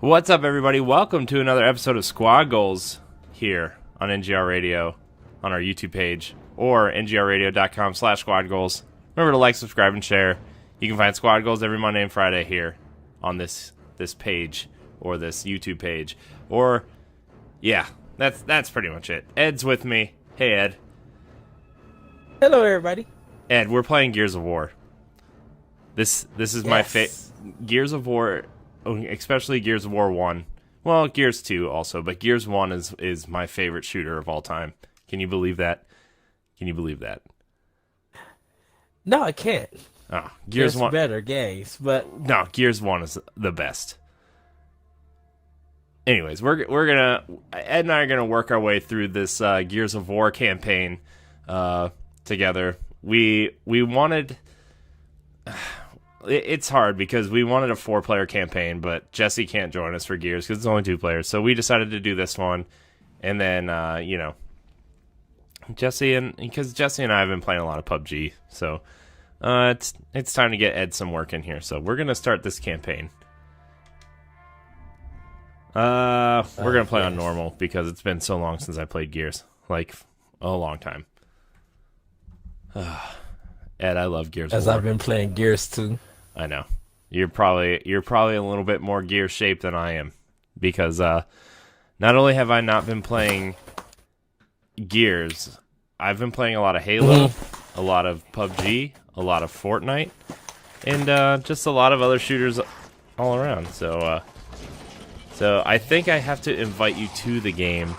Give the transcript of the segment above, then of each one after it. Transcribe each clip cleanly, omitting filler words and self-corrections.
What's up, everybody? Welcome to another episode of Squad Goals here on NGR Radio on our YouTube page or ngrradio.com/squad goals. Remember to like, subscribe, and share. You can find Squad Goals every Monday and Friday here on this page or this YouTube page. Or, yeah, that's pretty much it. Ed's with me. Hey, Ed. Hello, everybody. Ed, we're playing Gears of War. This is my Gears of War, especially Gears of War 1. Well, Gears 2 also, but Gears 1 is my favorite shooter of all time. Can you believe that? Can you believe that? No, I can't. Oh, Gears 1 better games, but no, Gears 1 is the best. Anyways, we're gonna Ed and I are gonna work our way through this Gears of War campaign together. We wanted. It's hard because we wanted a 4-player campaign, but Jesse can't join us for Gears because it's only 2 players. So we decided to do this one, and then Jesse and I have been playing a lot of PUBG, so it's time to get Ed some work in here. So we're gonna start this campaign. We're gonna play on normal because it's been so long since I played Gears, like a long time. Ed, I love Gears. As I've been playing Gears too. I know. You're probably a little bit more gear shaped than I am, because not only have I not been playing Gears, I've been playing a lot of Halo, a lot of PUBG, a lot of Fortnite, and just a lot of other shooters all around. So I think I have to invite you to the game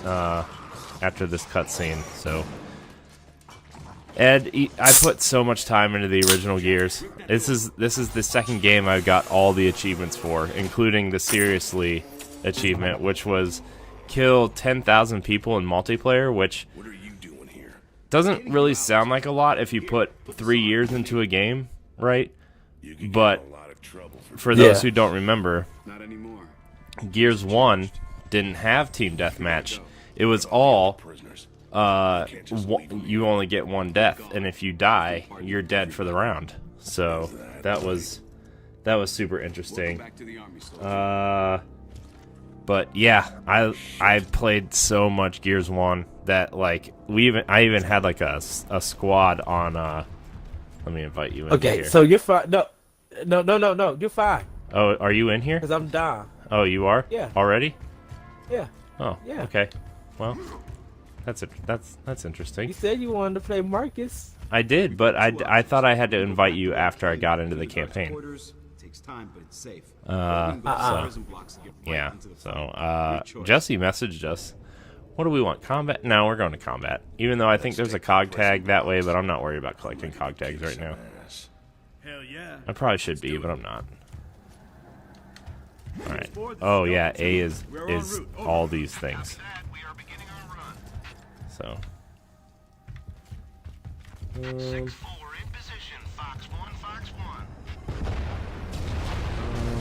after this cutscene. So. Ed, I put so much time into the original Gears. This is the second game I've got all the achievements for, including the Seriously achievement, which was kill 10,000 people in multiplayer, which doesn't really sound like a lot if you put 3 years into a game, right? But for those who don't remember, Gears 1 didn't have Team Deathmatch. It was all... you only get one death, and if you die, you're dead for the round. So that was super interesting. But yeah, I played so much Gears 1 that like I even had like a squad on. Let me invite you in. Okay, here. So you're fine. No, you're fine. Oh, are you in here? Because I'm down. Oh, you are? Yeah. Already? Yeah. Oh, yeah. Okay. Well. That's interesting. You said you wanted to play Marcus. I did, but I thought I had to invite you after I got into the campaign. Jesse messaged us. What do we want? Combat? No, we're going to combat. Even though I think there's a cog tag that way, but I'm not worried about collecting cog tags right now. Hell yeah. I probably should be, but I'm not. All right. Oh yeah, A is all these things. So.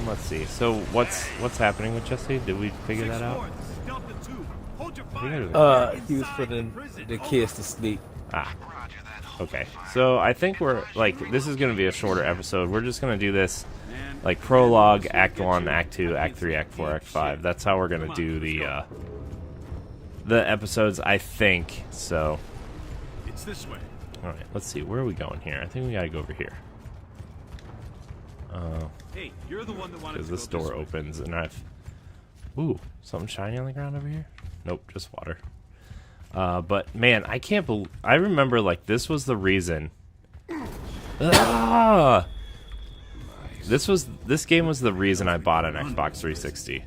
Let's see. So what's happening with Jesse? Did we figure that out? He was putting the kids to sleep. Ah. Okay. So I think we're like this is going to be a shorter episode. We're just going to do this like prologue, Act 1, Act 2, Act 3, Act 4, Act 5. That's how we're going to do the episodes, I think. So it's this way. All right, let's see. Where are we going here? I think we got to go over here. Hey, you're the one that wanted because to this go door opens and ooh, something shiny on the ground over here? Nope, just water. But man, I can't believe I remember like this was the reason. This game was the reason I bought an Xbox 360.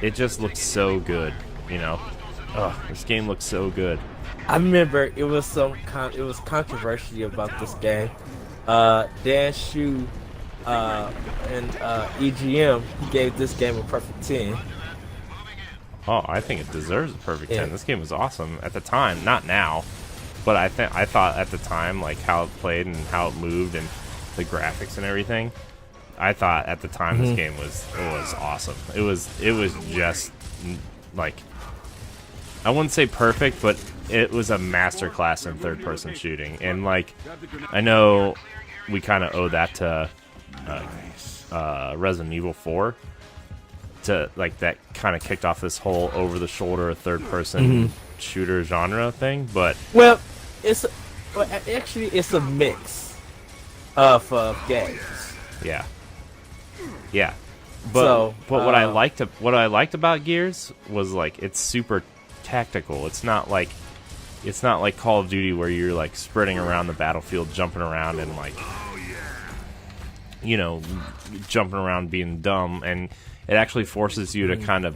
It just looks so good, you know. Oh, this game looks so good. I remember it was controversy about this game. Dan Shu and EGM gave this game a perfect 10. Oh, I think it deserves a perfect 10. This game was awesome at the time, not now, but I thought at the time, like how it played and how it moved and the graphics and everything. I thought at the time this game was awesome. It was just like, I wouldn't say perfect, but it was a masterclass in third-person shooting. And like, I know we kind of owe that to Resident Evil 4. To like that kind of kicked off this whole over-the-shoulder third-person shooter genre thing, but Well, actually it's a mix of games. yeah. But So, what I liked about Gears was like it's super tactical. It's not like Call of Duty where you're like sprinting around the battlefield, jumping around and like jumping around being dumb, and it actually forces you to kind of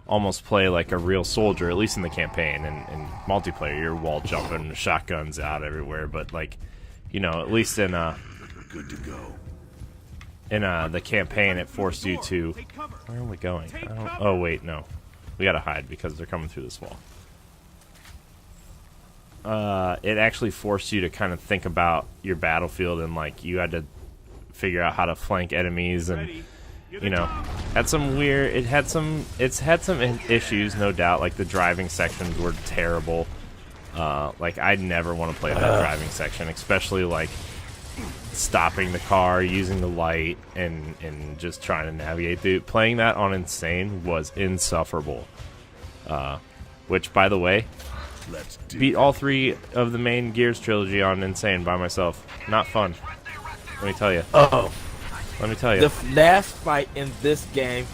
almost play like a real soldier, at least in the campaign. And multiplayer, you're wall jumping, shotguns out everywhere. But like, at least in Good to go. the campaign, it forced you to. Where are we going? Oh wait, no, we gotta hide because they're coming through this wall. It actually forced you to kind of think about your battlefield, and like you had to figure out how to flank enemies, and had some issues, no doubt. Like the driving sections were terrible. Like I'd never want to play that driving section, especially like stopping the car, using the light, and just trying to navigate. Dude, playing that on Insane was insufferable. Which, by the way, beat all 3 of the main Gears trilogy on Insane by myself. Not fun. Let me tell you. Oh, Let me tell you. the last fight in this game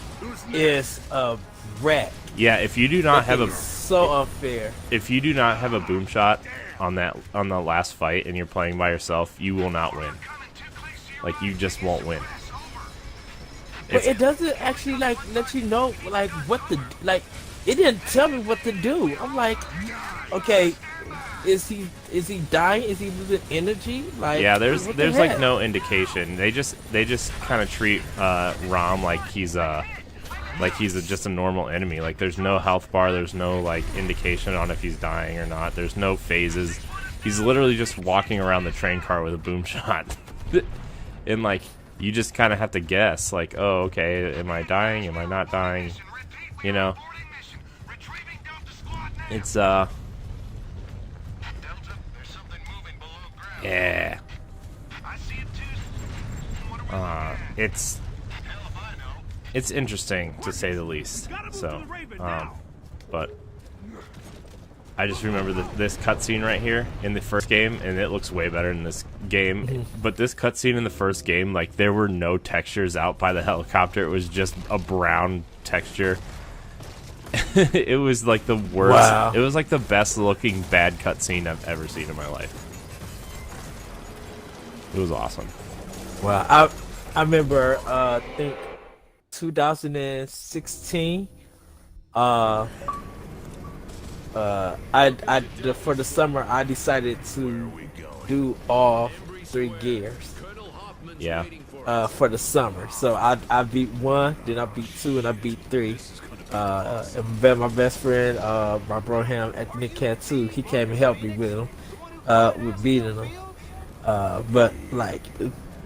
is a wreck. Yeah, if you do not have a So unfair. if you do not have a boom shot on the last fight and you're playing by yourself, you will not win. Like you just won't win. But it doesn't actually like let you know like what to like. It didn't tell me what to do. I'm like, okay, is he dying? Is he losing energy? Like Yeah, there's what the like heck? no indication. They just kind of treat Rom like he's just a normal enemy. Like there's no health bar, there's no like indication on if he's dying or not. There's no phases. He's literally just walking around the train car with a boom shot. And like you just kind of have to guess like, oh, okay, am I dying? Am I not dying? It's yeah. It's interesting to say the least. So, but I just remember this cutscene right here in the first game, and it looks way better in this game. But this cutscene in the first game, like there were no textures out by the helicopter. It was just a brown texture. It was like the worst. Wow. It was like the best looking bad cutscene I've ever seen in my life. It was awesome. Wow, I remember I think 2016. I for the summer I decided to do all 3 Gears. Yeah. For the summer, so I beat 1, then I beat 2, and I beat 3. And then my best friend, my bro him at Nick Cat 2, he came and helped me with him, with beating him. But like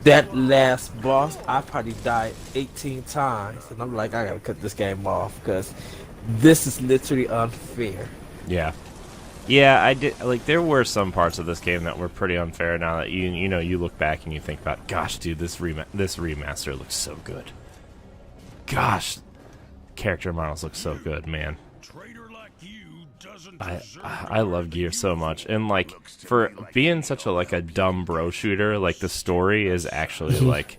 that last boss, I probably died 18 times, and I'm like, I gotta cut this game off because this is literally unfair. Yeah. Yeah, I did. Like, there were some parts of this game that were pretty unfair. Now that you look back and you think about, gosh, dude, this remaster looks so good. Gosh, character models look so good, man. I love Gear so much, and like for being such a dumb bro shooter, like the story is actually like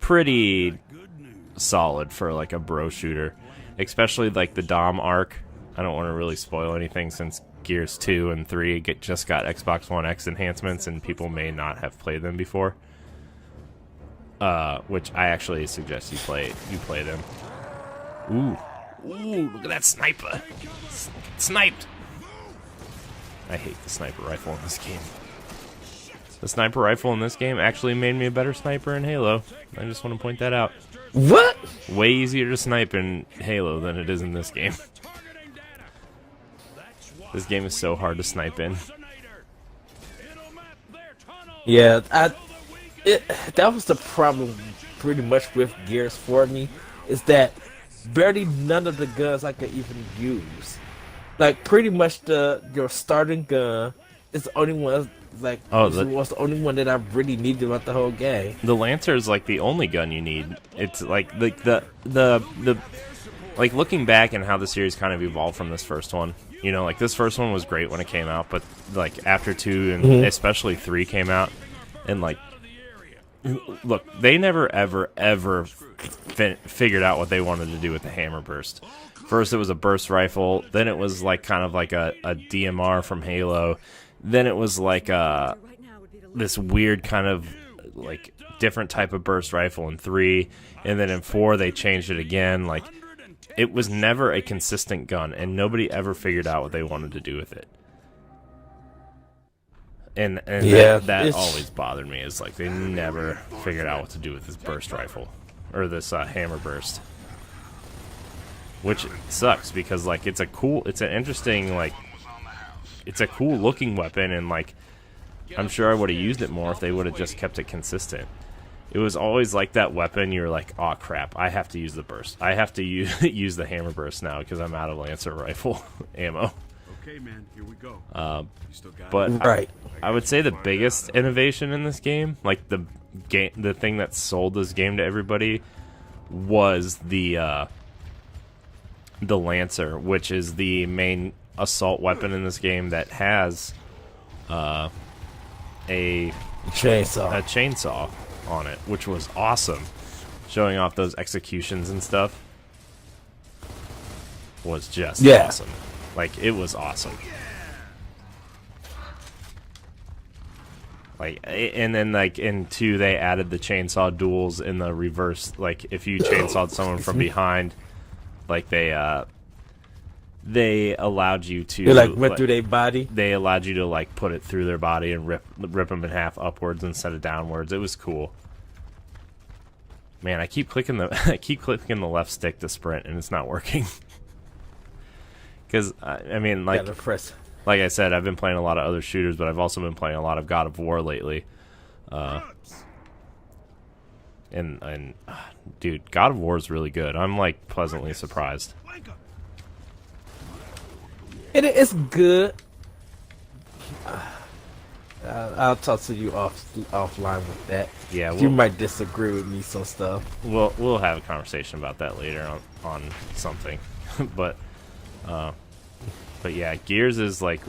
pretty solid for like a bro shooter, especially like the Dom arc. I don't want to really spoil anything since Gears 2 and 3 just got Xbox One X enhancements and people may not have played them before. Which I actually suggest you play them. Ooh, look at that sniper. Sniped. I hate the sniper rifle in this game. The sniper rifle in this game actually made me a better sniper in Halo. I just want to point that out. What? Way easier to snipe in Halo than it is in this game. This game is so hard to snipe in. Yeah, that was the problem pretty much with Gears for me, is that barely none of the guns I could even use. Like pretty much your starting gun it's the only one. Like, Oh, it was the only one that I really needed about the whole game. the Lancer is like the only gun you need. It's like the like looking back and how the series kind of evolved from this first one. You know, like this first one was great when it came out, but like after 2 and especially 3 came out, and like, look, they never ever figured out what they wanted to do with the hammer burst. First, it was a burst rifle. Then it was like kind of like a DMR from Halo. Then it was like this weird kind of like different type of burst rifle in 3, and then in 4 they changed it again. Like, it was never a consistent gun, and nobody ever figured out what they wanted to do with it. And Yeah, that always bothered me. Is like they never figured out what to do with this burst rifle or this hammer burst, which sucks because like it's an interesting, like, it's a cool looking weapon, and like I'm sure I would have used it more if they would have just kept it consistent. It was always like that weapon. You're like, oh crap, I have to use the burst. I have to use the hammer burst now because I'm out of Lancer rifle ammo. Okay, man, here we go. You still got But it? Right. I would say the biggest innovation in this game, like the thing that sold this game to everybody, was the Lancer, which is the main assault weapon in this game that has a chainsaw on it, which was awesome. Showing off those executions and stuff was just awesome. Like, it was awesome. Like, and then like in 2 they added the chainsaw duels in the reverse. Like, if you chainsawed someone from behind, like they allowed you to, They like went through their body. They allowed you to like put it through their body and rip them in half upwards instead of downwards. It was cool. Man, I keep clicking the left stick to sprint and it's not working. Because I mean, like, like I said, I've been playing a lot of other shooters, but I've also been playing a lot of God of War lately. And dude, God of War is really good. I'm like pleasantly surprised. It's good. I'll talk to you offline with that. Yeah, you might disagree with me some stuff. We'll have a conversation about that later on something, but yeah, Gears is like,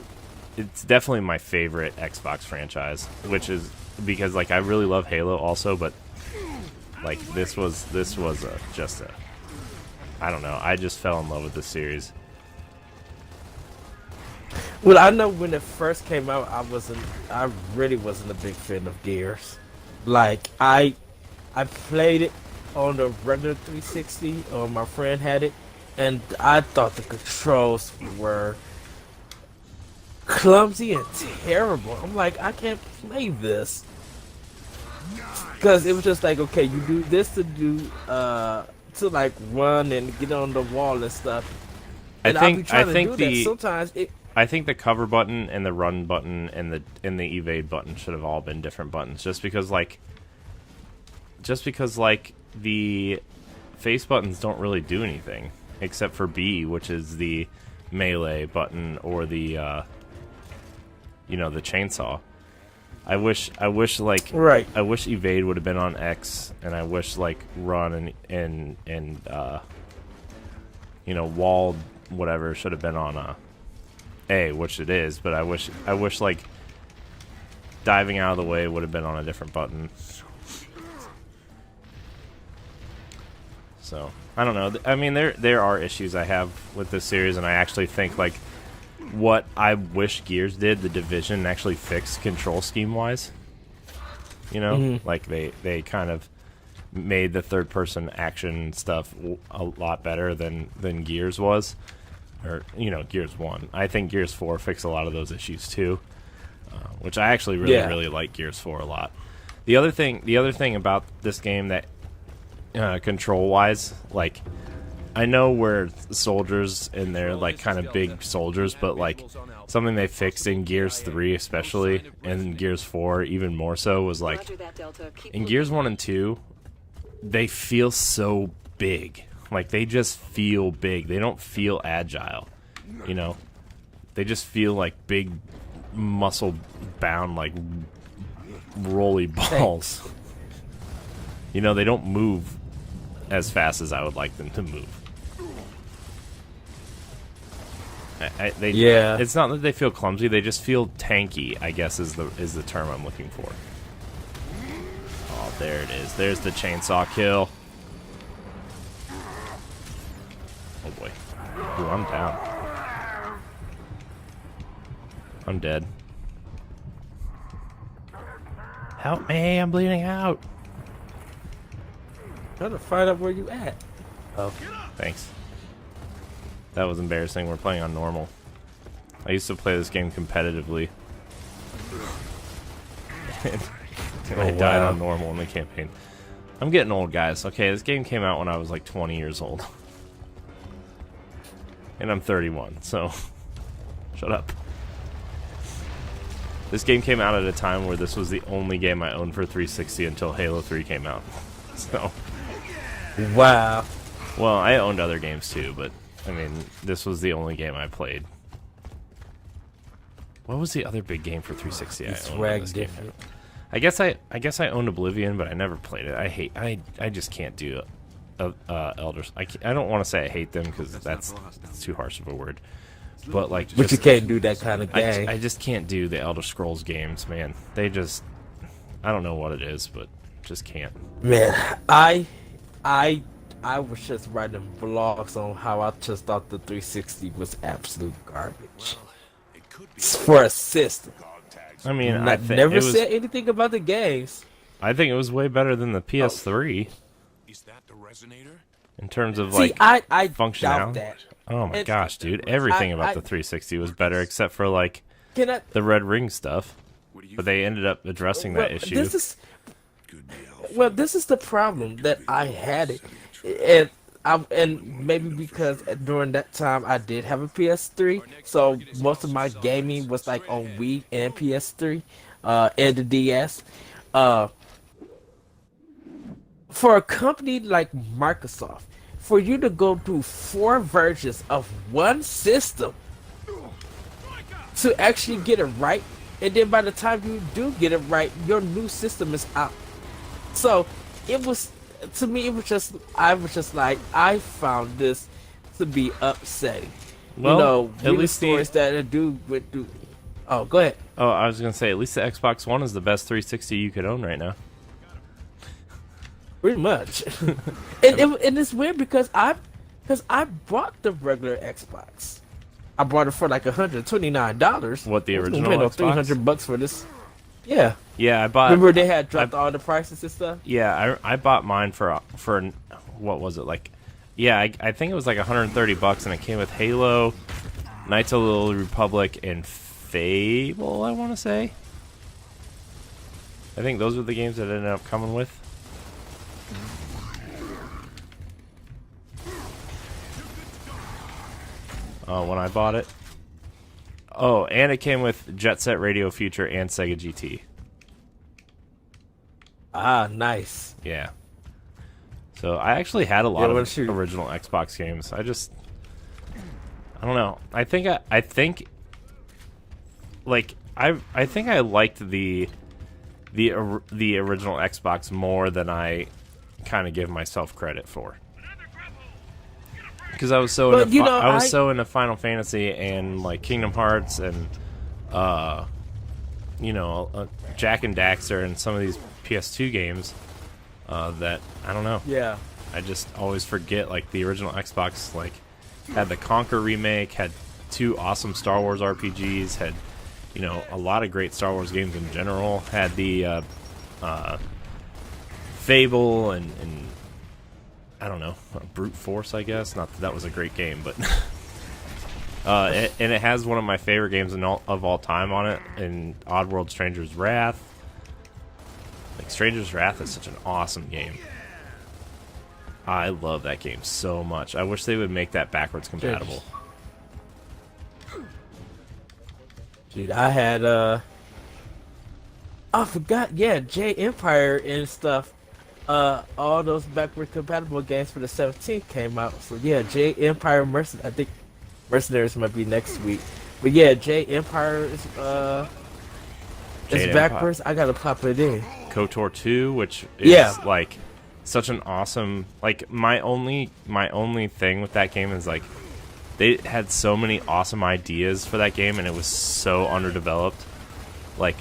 it's definitely my favorite Xbox franchise, which is because like I really love Halo also, but like this was just a, I don't know, I just fell in love with this series. Well, I know when it first came out, I really wasn't a big fan of Gears. Like, I played it on the regular 360, or my friend had it, and I thought the controls were clumsy and terrible. I'm like, I can't play this. Because it was just like, okay, you do this to like run and get on the wall and stuff. And I think the cover button and the run button and the evade button should have all been different buttons, just because like the face buttons don't really do anything except for B, which is the melee button, or the the chainsaw. I wish evade would have been on X, and I wish like run and wall whatever should have been on A, which it is, but I wish like diving out of the way would have been on a different button. So I don't know. I mean, there are issues I have with this series, and I actually think like what I wish Gears did, the Division actually fixed control scheme wise. Like they kind of made the third person action stuff a lot better than Gears was. Or Gears 1. I think Gears 4 fixed a lot of those issues too, which I actually really like Gears 4 a lot. The other thing about this game that control wise, like, I know we're soldiers and they're like kind of big soldiers, but like something they fixed in Gears 3 especially, and Gears 4 even more so, was like in Gears 1 and 2 they feel so big. Like, they just feel big. They don't feel agile, They just feel like big muscle bound like rolly balls. You know, they don't move as fast as I would like them to move. Yeah. It's not that they feel clumsy; they just feel tanky. I guess is the term I'm looking for. Oh, there it is. There's the chainsaw kill. Oh boy. Ooh, I'm down. I'm dead. Help me! I'm bleeding out. Trying to find out where you at. Oh, Thanks. That was embarrassing. We're playing on normal. I used to play this game competitively. I died on normal in the campaign. I'm getting old, guys. Okay, this game came out when I was like 20 years old. And I'm 31, so shut up. This game came out at a time where this was the only game I owned for 360 until Halo 3 came out. So, wow. well, I owned other games too, but I mean, this was the only game I played. What was the other big game for 360 I owned? Swag different. I guess I owned Oblivion, but I never played it. I just can't do Elders. I don't want to say I hate them because that's too harsh of a word. But like, But you can't do that kind of game. I just can't do the Elder Scrolls games, man. They just, I don't know what it is, but just can't. Man, I was just writing vlogs on how I just thought the 360 was absolute garbage for a system. I mean, I never said anything about the games. I think it was way better than the PS3 Is that the resonator? in terms of See, like I functionality. doubt that. Oh my And- gosh, dude! Everything about I- the 360 was better except for like Can I? the Red Ring stuff. What do you But they ended up addressing that issue. This is Good deal. well, this is the problem that I had it, and maybe because during that time I did have a PS3, so most of my gaming was like on Wii and PS3, and the DS. For a company like Microsoft, for you to go through 4 versions of one system to actually get it right, and then by the time you do get it right, your new system is out. So it was, to me, it was just, I was just like, I found this to be upsetting. Well, you know, at reading least stories that a dude went through. Oh, go ahead. Oh, I was gonna say at least the Xbox One is the best 360 you could own right now. Pretty much. and it's weird because I bought the regular Xbox. I bought it for like $129. What, the I was gonna original pay no Xbox? $300 for this. Yeah. Yeah, I bought. Remember they had dropped all the prices and stuff. Yeah, I bought mine for what was it like? Yeah, I think it was like $130, and it came with Halo, Knights of the Old Republic, and Fable. I want to say. I think those were the games that it ended up coming with. When I bought it. Oh, and it came with Jet Set Radio Future and Sega GT. Ah, nice. Yeah. So I actually had a lot Yeah, of original Xbox games. I don't know. I think like I think I liked the original Xbox more than I kind of give myself credit for. Because I was so But, into you know, I was so into Final Fantasy and like Kingdom Hearts and Jack and Daxter and some of these PS2 games that I don't know. Yeah. I just always forget like the original Xbox like had the Conquer remake, had 2 awesome Star Wars RPGs, had a lot of great Star Wars games in general, had the Fable and I don't know, Brute Force, I guess. Not that was a great game, but and it has one of my favorite games of all time on it, in Oddworld: Stranger's Wrath. Like, Stranger's Wrath is such an awesome game. I love that game so much. I wish they would make that backwards compatible. Dude, I had I forgot, yeah, J Empire and stuff. All those backward compatible games for the 17th came out. So yeah, J Empire I think Mercenaries might be next week. But yeah, J Empire is it's Jade backwards. I gotta pop it in. KOTOR 2, which is Yeah. like such an awesome, like my only thing with that game is like they had so many awesome ideas for that game and it was so underdeveloped. Like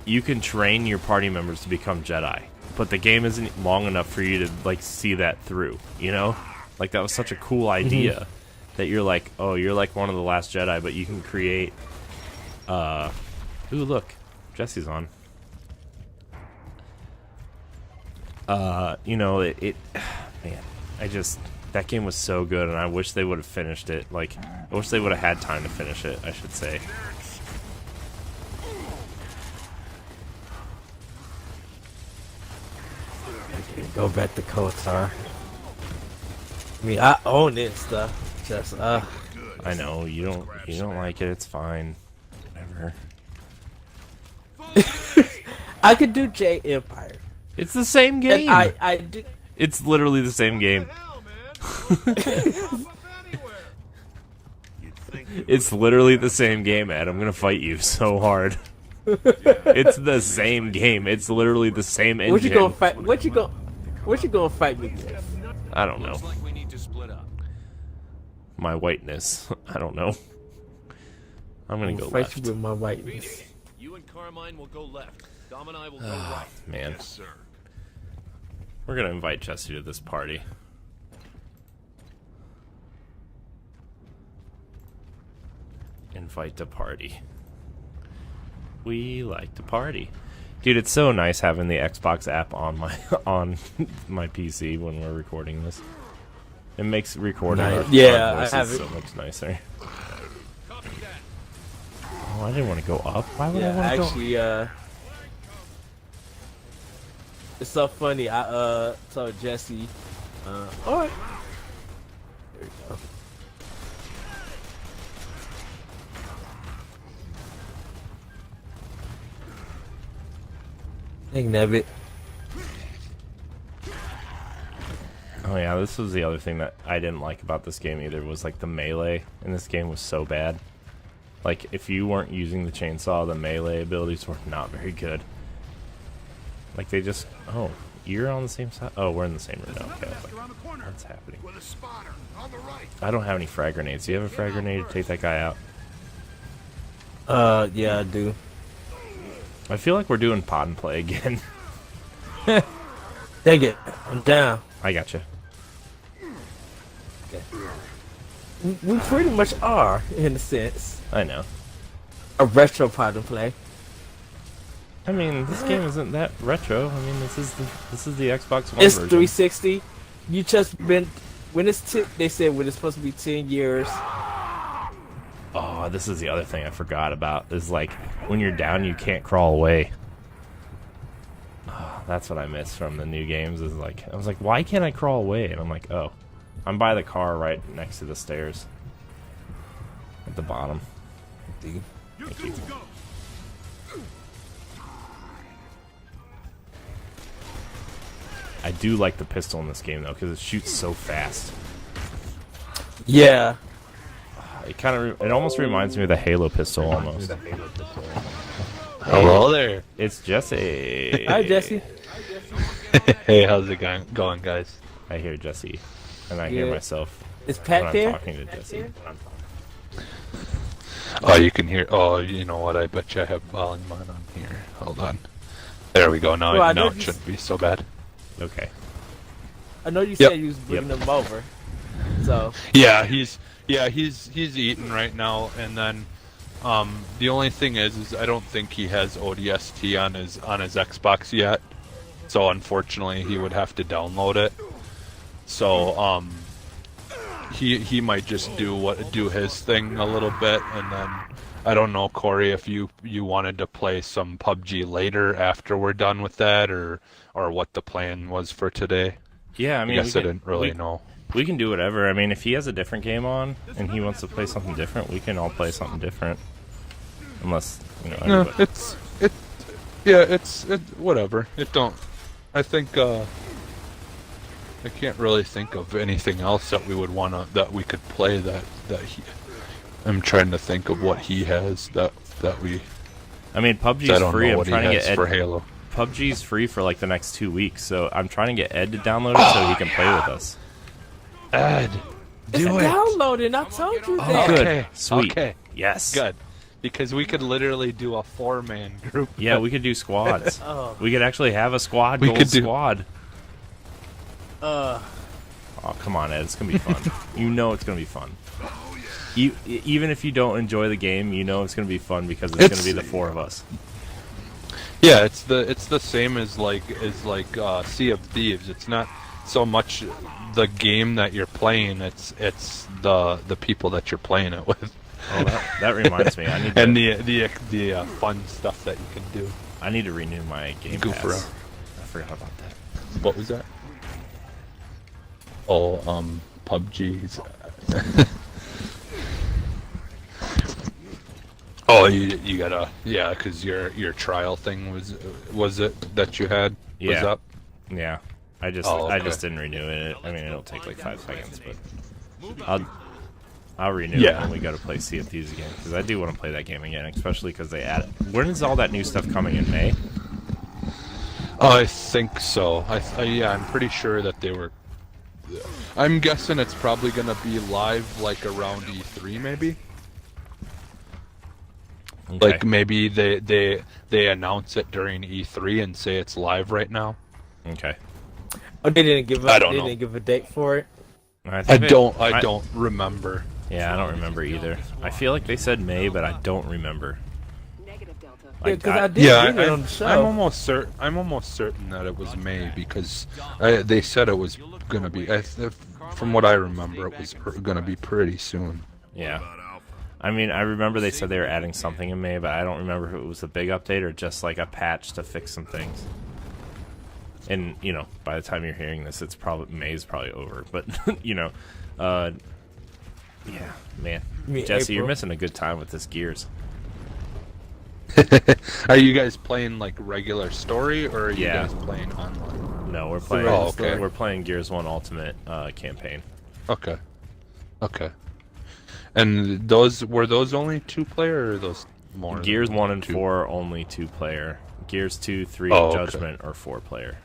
you can train your party members to become Jedi, but the game isn't long enough for you to like see that through, you know? Like that was such a cool idea that you're like, oh, you're like one of the last Jedi, but you can create ooh, look. Jesse's on. You know, man, that game was so good, and I wish they would have finished it. Like, I wish they would have had time to finish it, I should say. Go back to KOTOR. I mean, I own it and stuff. Just I know, you don't like it, it's fine. Whatever. I could do J Empire. It's the same game. And I do. It's literally the same game. It's literally the same game, Ed. I'm gonna fight you so hard. It's the same game. It's literally the same engine. What you gonna fight? What you gonna fight me with? I don't know. Looks like we need to split up. My whiteness. I don't know. I'm gonna go Fight left. you with my whiteness. You and Carmine will go left. Dom and I will go right. Man, Yes, sir. we're gonna invite Jesse to this party. Invite to party. We like to party. Dude, it's so nice having the Xbox app on my my PC when we're recording this. It makes recording our Yeah, voices I have it. so much nicer. Oh, I didn't want to go up. Why would I Yeah, want to go? actually, it's so funny. I told Jesse, alright. There we go. Hey, Nebbit. Oh yeah, this was the other thing that I didn't like about this game either, was like the melee in this game was so bad. Like if you weren't using the chainsaw, the melee abilities were not very good. Like they just, oh, you're on the same side? Oh, we're in the same room now. Okay, I was like, what's happening? I don't have any frag grenades. Do you have a frag grenade to take that guy out? Yeah, I do. I feel like we're doing pod and play again. Dang it, I'm down. I gotcha. We pretty much are, in a sense. I know. A retro pod and play. I mean, this game isn't that retro. I mean, this is the Xbox One It's version. 360. You just been when it's they said when it's supposed to be 10 years. Oh, this is the other thing I forgot about. Is like when you're down, you can't crawl away. Oh, that's what I miss from the new games. Is like I was like, why can't I crawl away? And I'm like, oh, I'm by the car right next to the stairs at the bottom. Thank you. I do like the pistol in this game though, because it shoots so fast. Yeah. It kind of, it almost reminds me of the Halo pistol almost. Hello there. It's Jesse. Hi, Jesse. Hey, how's it going, guys? I hear Jesse, and I hear Yeah. myself Is when Pat I'm there? talking to Jesse. Oh, you can hear. Oh, you know what? I bet you I have volume on here. Hold on. There we go. Now, Well, I now know it you shouldn't be so bad. Okay. I know you Yep. said you was bringing them over. So Yeah, he's eating right now, and then the only thing is I don't think he has ODST on his Xbox yet. So unfortunately, he would have to download it. So he might just do his thing a little bit, and then I don't know, Corey, if you wanted to play some PUBG later after we're done with that, or what the plan was for today. Yeah, I mean, I guess I didn't really know. We can do whatever. I mean, if he has a different game on and he wants to play something different, we can all play something different. Unless, you know, No, everybody. it's whatever. It don't. I think I can't really think of anything else that we would that we could play that I'm trying to think of what he has that we. I mean, I PUBG's don't free. know I'm what he trying to has get Ed. for Halo. PUBG's free for like the next 2 weeks, so I'm trying to get Ed to download it so he can play with us. Ed, It's do it. downloaded. I told you that. Good. Okay. Sweet. Okay. Yes. Good. Because we could literally do a 4-man group. Yeah, we could do squads. Oh. We could actually have a squad. We Gold could do- squad. Uh, Oh, come on, Ed. It's gonna be fun. You know it's gonna be fun. Even if you don't enjoy the game, you know it's gonna be fun because it's gonna be the 4 of us. Yeah, it's the same as like Sea of Thieves. It's not so much the game that you're playing. It's the people that you're playing it with. Oh, that reminds me. I need to, And the fun stuff that you can do. I need to renew my Game Goof Pass. around. I forgot about that. What was that? Oh, PUBG's. Oh, you gotta, yeah, because your trial thing was it that you had was Yeah. up? Yeah, I Oh, just okay. didn't renew it. I mean, it'll take like 5 seconds, but I'll renew it Yeah. when we go to play Sea of Thieves again because I do want to play that game again, especially because they add. When is all that new stuff coming in May? I think so. Yeah, I'm pretty sure that they were. I'm guessing it's probably gonna be live like around E3 maybe. Okay. Like maybe they announce it during E3 and say it's live right now. Okay. oh, they didn't give. I don't know. Didn't give a date for it. I think don't remember. Yeah, I don't remember either. I feel like they said May, but I don't remember. Negative Delta. Yeah, Like, because I did Yeah, read it on the show. I'm almost certain that it was May because they said it was gonna be. From what I remember, it was gonna be pretty soon. Yeah. I mean, I remember they said they were adding something in May, but I don't remember if it was a big update or just like a patch to fix some things. And, you know, by the time you're hearing this, it's probably May's probably over. But, you know, yeah, man. You mean Jesse, you're April? missing a good time with this Gears. Are you guys playing like regular story or are you Yeah. guys playing online? No, we're playing. Oh, okay. We're playing Gears 1 Ultimate campaign. Okay. Okay. And those were those only 2-player or are those more? than Gears 1 and 2? 4 only 2-player. Gears 2, 3, Oh, and okay. Judgment are 4-player.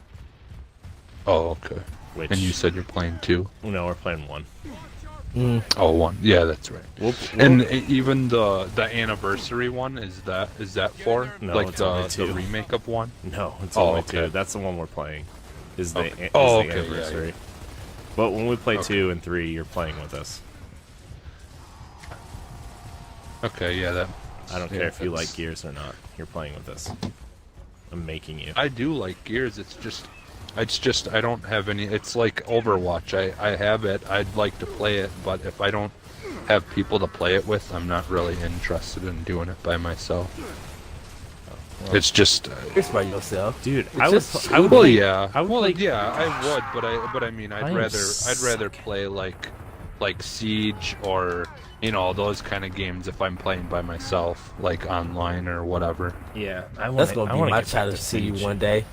Oh, okay. Which And you said you're playing 2? no, we're playing 1. Oh, 1. Yeah, that's right. We'll, And even the anniversary one is that 4? No, like it's only 2. the remake of 1? no, it's Oh, only okay. 2. That's the one we're playing. Is the, Okay. is Oh, the okay, yeah, anniversary. yeah. But when we play Okay. 2 and 3, you're playing with us. Okay, yeah, that. I don't yeah, care if you that's- like Gears or not. You're playing with us. I'm making you. I do like Gears. It's just I don't have any. It's like Overwatch. I have it. I'd like to play it, but if I don't have people to play it with, I'm not really interested in doing it by myself. Well. It's just. It's by yourself. Dude, It's I would. just- I would. Well, play- yeah. I would well, play- yeah, I would, but I mean, I I'd am rather play like Siege or those kind of games if I'm playing by myself, like online or whatever. Yeah, I want. That's gonna be my challenge to you one day.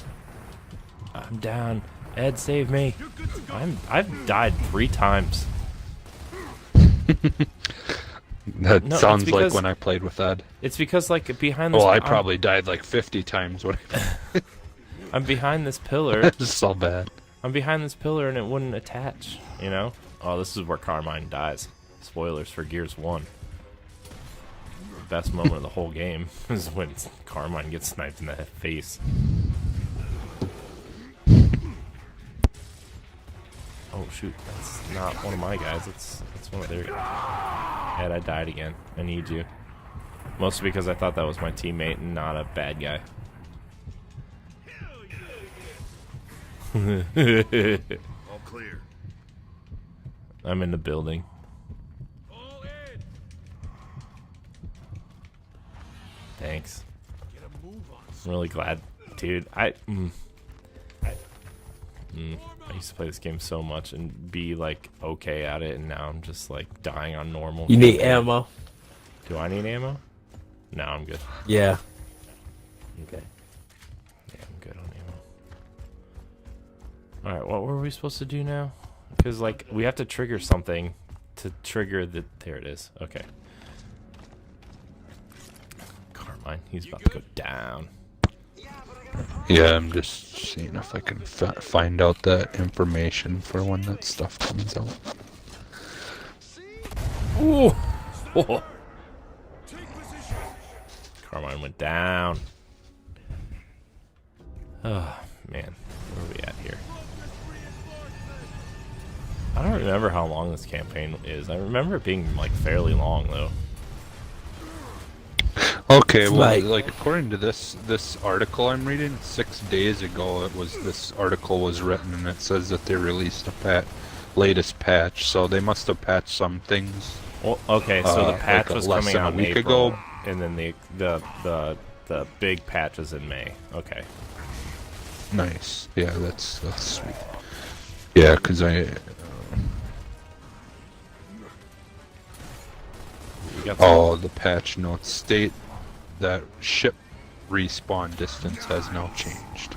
I'm down. Ed, save me. I've died 3 times. That No, it's sounds like because- when I played with Ed. It's because like behind this. Well, I I'm- probably died like 50 times when I'm behind this pillar. it's so bad. I'm behind this pillar and it wouldn't attach. You know. Oh, this is where Carmine dies. Spoilers for Gears 1. The best moment of the whole game is when Carmine gets sniped in the face. Oh shoot, that's not one of my guys. It's one of their guys. And I died again. I need you. Mostly because I thought that was my teammate and not a bad guy. All clear. I'm in the building. All in. Thanks. Get a move on. I'm really glad, dude. I used to play this game so much and be like okay at it, and now I'm just like dying on normal. You need ammo. Do I need ammo? No, I'm good. Yeah. Okay. Yeah, I'm good on ammo. All right, what were we supposed to do now? Because like we have to trigger something to trigger the. There it is. Okay. mind. He's about to go down. Yeah, I'm just seeing if I can find out that information for when that stuff comes out. Ooh! Oh. Carmine went down. Oh, man. Where are we at here? I don't remember how long this campaign is. I remember it being, like, fairly long, though. Okay, well, like according to this article I'm reading, 6 days ago this article was written, and it says that they released a latest patch, so they must have patched some things. Well, okay, so the patch like was less coming than a out in week April, ago. and then the big patch is in May. Okay. Nice. Yeah, that's sweet. Yeah, because the patch notes state that ship respawn distance has now changed.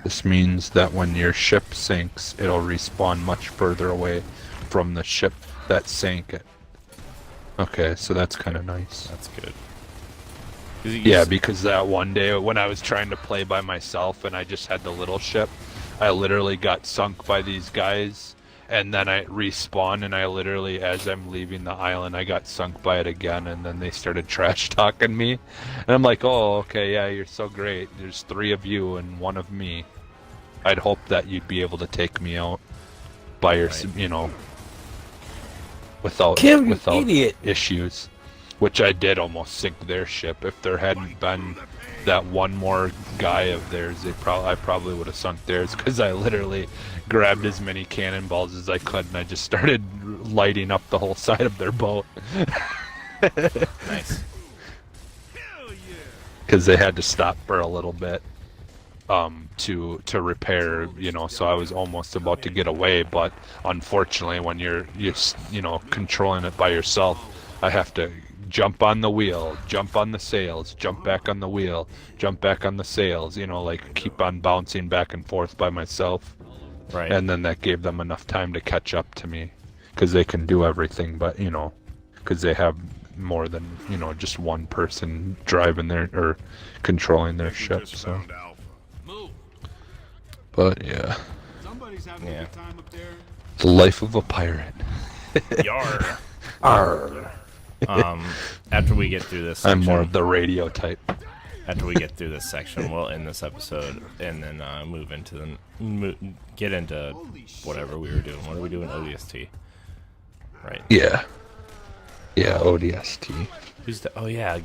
This means that when your ship sinks, it'll respawn much further away from the ship that sank it. Okay, so that's kind of nice. That's good. Yeah, because that one day when I was trying to play by myself and I just had the little ship, I literally got sunk by these guys, and then I respawned, and I literally, as I'm leaving the island, I got sunk by it again, and then they started trash talking me. And I'm like, oh, okay, yeah, you're so great. There's 3 of you and 1 of me. I'd hope that you'd be able to take me out by without idiot. issues. Which I did almost sink their ship. If there hadn't been that one more guy of theirs, I probably would have sunk theirs, because I literally grabbed as many cannonballs as I could, and I just started lighting up the whole side of their boat. Nice. Because they had to stop for a little bit to repair, so I was almost about to get away, but unfortunately when you're controlling it by yourself, I have to jump on the wheel, jump on the sails, jump back on the wheel, jump back on the sails, like keep on bouncing back and forth by myself. Right. And then that gave them enough time to catch up to me, because they can do everything, but because they have more than just one person driving or controlling their ship. So, but yeah, the life of a pirate. Yar. Arr. After we get through this section, I'm more of the radio type. After we get through this section, we'll end this episode and then get into whatever we were doing. What are we doing? ODST. Right. Yeah. Yeah, ODST. Oh yeah,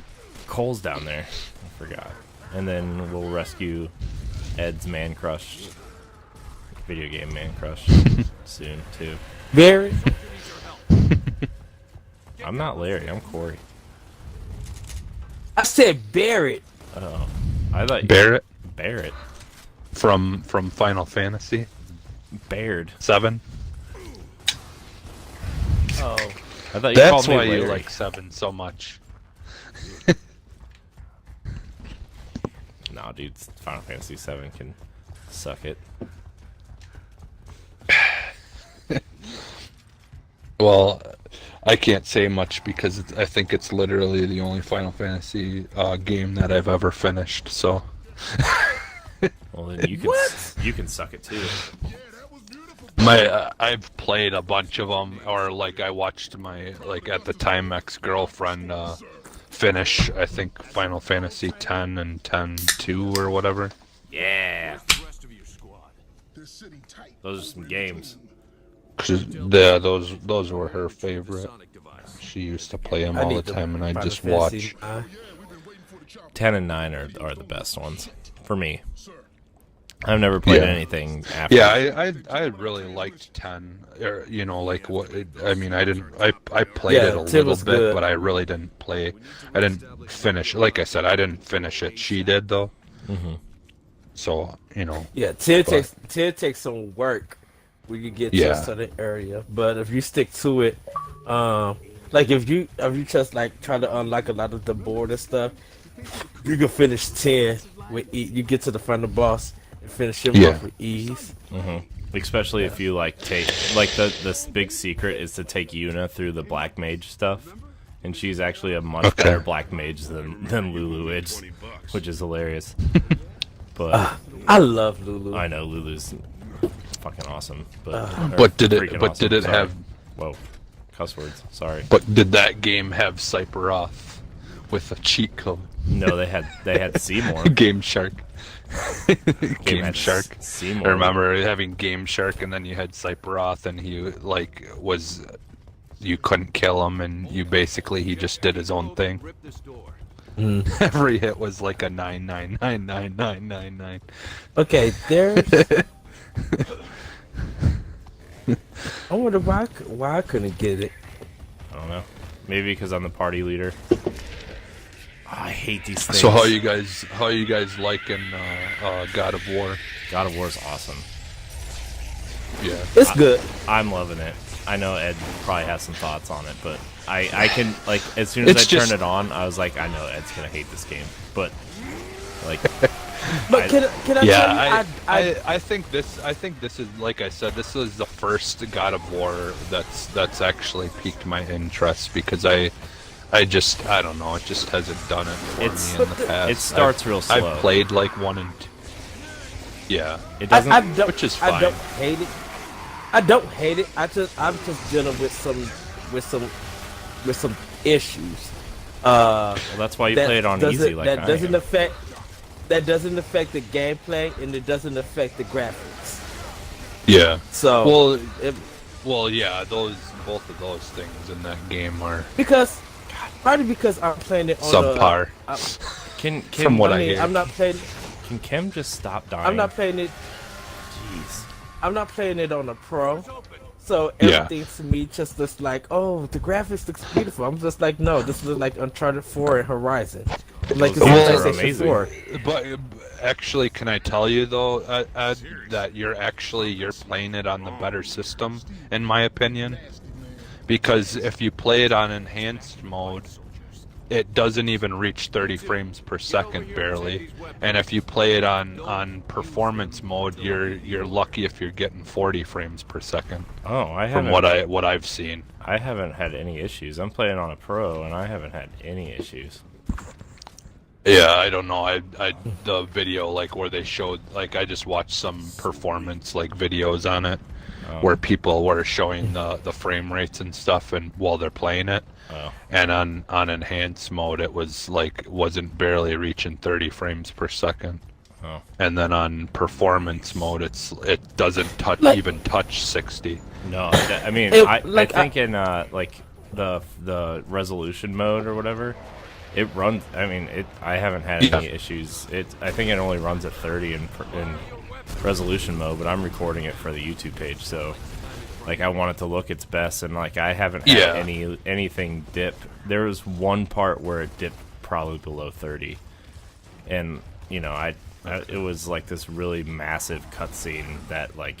Cole's down there. I forgot. And then we'll rescue Ed's man crush, video game man crush, soon too. Barrett. I'm not Larry. I'm Corey. I said Barrett. Oh, I thought Barrett Barrett from Final Fantasy. Baird. 7. Oh, I thought you That's called me why Larry. you like 7 so much. No, dude, Final Fantasy 7 can suck it. Well, I can't say much because I think it's literally the only Final Fantasy game that I've ever finished. So, Well, then you can suck it too. I've played a bunch of them, or like I watched my at the time ex-girlfriend finish. I think Final Fantasy 10 and 10-2 or whatever. Yeah. Those are some games. Cause those were her favorite. She used to play them all the time, and I just watch. 10 and 9 are the best ones for me. I've never played anything after. Yeah, I really liked 10. Or, what? I mean, I didn't. I played it a little bit, good. but I really didn't play. I didn't finish. Like I said, I didn't finish it. She did though. Mm-hmm. So Yeah, 10 takes some work when you get to a certain area, but if you stick to it, like if you just like try to unlock a lot of the board and stuff, you can finish 10 with you get to the final boss and finish him off with ease. Mm-hmm. Especially if you take the big secret is to take Yuna through the black mage stuff, and she's actually a much better black mage than Lulu is, which is hilarious. But I love Lulu. I know Lulu's fucking awesome, but did it have? Whoa, cuss words. Sorry. But did that game have Cyberoth with a cheat code? No, they had Seymour. Game Shark. Game Shark. Seymour. I remember having Game Shark, and then you had Cyberoth, and he you couldn't kill him, and he just did his own thing. Every hit was like a 9999999. Okay, there's. I wonder why I couldn't get it. I don't know. Maybe because I'm the party leader. I hate these things. So how you guys liking God of War? God of War is awesome. Yeah, It's good. I'm loving it. I know Ed probably has some thoughts on it, but I can, like, as soon as I turned it on, I was like, I know Ed's gonna hate this game, but like. But can I tell you, I think this is, like I said, this is the first God of War that's actually piqued my interest, because I don't know, it just hasn't done it for me in the past. It starts real slow. I've played like 1 and 2. Yeah, it doesn't, which is fine. I don't hate it. I don't hate it. I'm just dealing with some issues. well, that's why you play it on easy, like that doesn't affect the gameplay, and it doesn't affect the graphics. Yeah. So yeah, both of those things in that game are partly because I'm playing it on subpar. From what I hear. I'm not playing. Can Kim just stop dying? I'm not playing it. Jeez. I'm not playing it on a pro, so everything to me just looks like, oh, the graphics looks beautiful. I'm just like, no, this looks like Uncharted 4 and Horizon. Like it's PlayStation 4. But actually, can I tell you though, Ed, that you're playing it on the better system, in my opinion, because if you play it on enhanced mode, it doesn't even reach 30 frames per second barely, and if you play it on performance mode, you're lucky if you're getting 40 frames per second. Oh, I haven't. From what I've seen, I haven't had any issues. I'm playing on a pro, and I haven't had any issues. Yeah, I don't know. The video, like, where they showed, like, I just watched some performance, like, videos on it, where people were showing the frame rates and stuff, and while they're playing it. And on enhanced mode, it was like wasn't barely reaching 30 frames per second. And then on performance mode, it doesn't even touch 60. No, I mean, I think in like the resolution mode or whatever, it runs. I mean, I haven't had any issues. I think it only runs at 30 in resolution mode, but I'm recording it for the YouTube page, so. Like, I want it to look its best, and like I haven't had anything dip. There was one part where it dipped probably below 30, and you know, it was like this really massive cutscene that, like,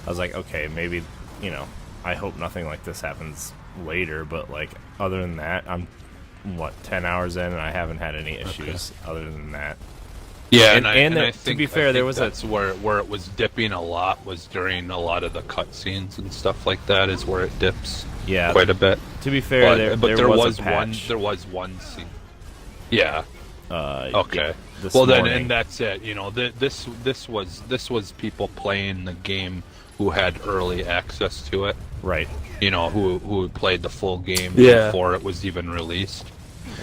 I was like, okay, maybe, you know, I hope nothing like this happens later, but like other than that, I'm 10 hours in, and I haven't had any issues other than that. Yeah, and I think, to be fair, there was that's where it was dipping a lot was during a lot of the cutscenes and stuff like that is where it dips. Yeah, quite a bit. To be fair, there was a patch. There was one scene. Yeah. Okay. Well, then, and that's it. You know, this was people playing the game who had early access to it. Right. You know, who played the full game before it was even released.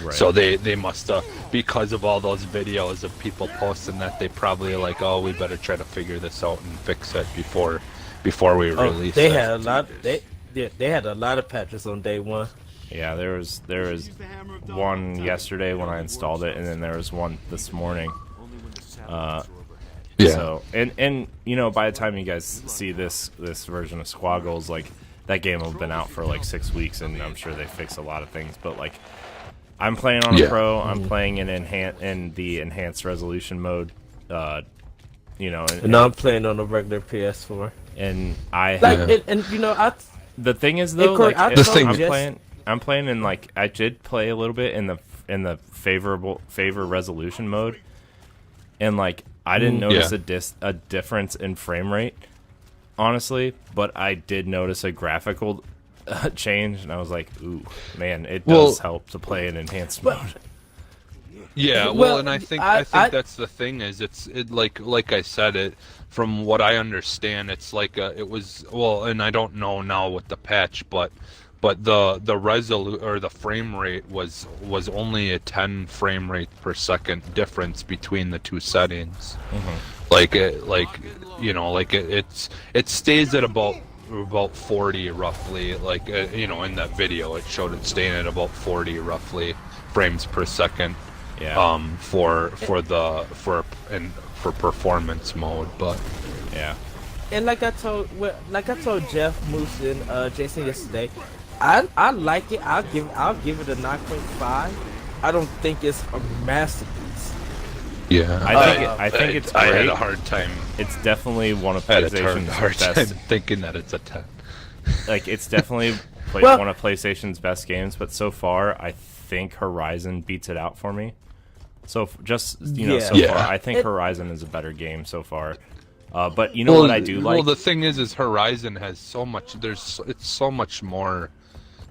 Right. So they must have, because of all those videos of people posting that, they probably like, oh, we better try to figure this out and fix it before we release it. They had a lot. They had a lot of patches on day one. Yeah, there was one yesterday when I installed it, and then there was one this morning. So and you know, by the time you guys see this version of Squaggles, like, that game will have been out for like 6 weeks, and I'm sure they fixed a lot of things, but like. I'm playing on a pro. I'm playing in the enhanced resolution mode. You know, and I'm playing on a regular PS4. And I and you know, the thing is though, like, I'm playing in, like, I did play a little bit in the favor resolution mode, and like I didn't notice a difference in frame rate, honestly, but I did notice a graphical changed, and I was like, ooh, man, it does help to play in enhanced mode. Yeah, well, and I think that's the thing is like I said, it from what I understand, it's like and I don't know now with the patch, but the frame rate was only a 10 frame rate per second difference between the two settings. It stays at about 40 roughly, in that video it showed it staying at about 40 roughly frames per second. Yeah. For performance mode, but yeah. And like I told Jeff, Moose, and Jason yesterday, I like it. I'll give it a 9.5. I don't think it's a masterpiece. Yeah, I think it's great. I had a hard time. It's definitely one of I had PlayStation's a hard time best. thinking that it's a 10. Like, it's definitely one of PlayStation's best games, but so far I think Horizon beats it out for me. So far, I think Horizon is a better game so far. But you know what I do like? Well, the thing is Horizon has so much. It's so much more.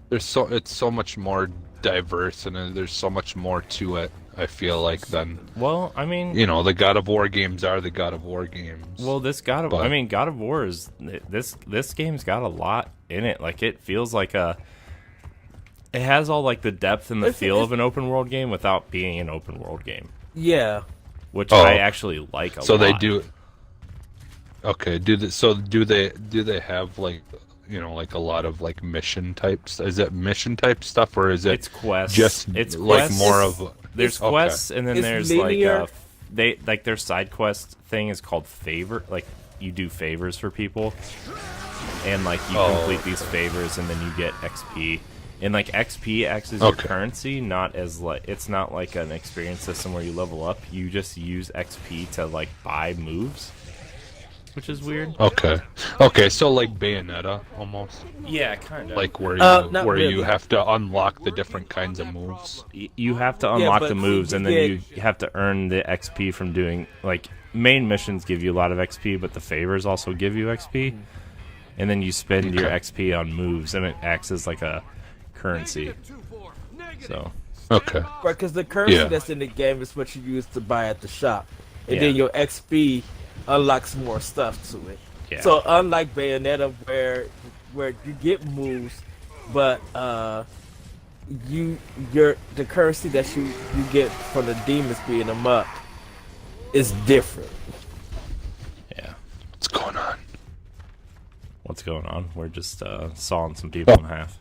It's so much more diverse, and there's so much more to it. I feel like than. Well, I mean, the God of War games are the God of War games. Well, God of War is this game's got a lot in it. Like, it feels like it has all like the depth and the feel of an open world game without being an open world game. Yeah. Which I actually like a lot. So they do. Okay. Do they have like a lot of like mission types? Is it mission type stuff, or is it? It's quests. It's like quests. More of. There's quests, and then there's linear. Like their side quest thing is called favor. Like, you do favors for people, and like you complete these favors, and then you get XP. And like XP acts as your currency, not as it's not like an experience system where you level up. You just use XP to like buy moves, which is weird. Okay, so like Bayonetta almost. Yeah, kind of. Like where you have to unlock the different kinds of moves. You have to unlock the moves, and then you have to earn the XP from doing main missions. Give you a lot of XP, but the favors also give you XP, and then you spend your XP on moves, and it acts as like a currency. So right, because the currency that's in the game is what you use to buy at the shop, and then your XP unlocks more stuff to it. So unlike Bayonetta, where you get moves, but the currency that you get from the demons beating them up is different. Yeah. What's going on? We're just sawing some people in half.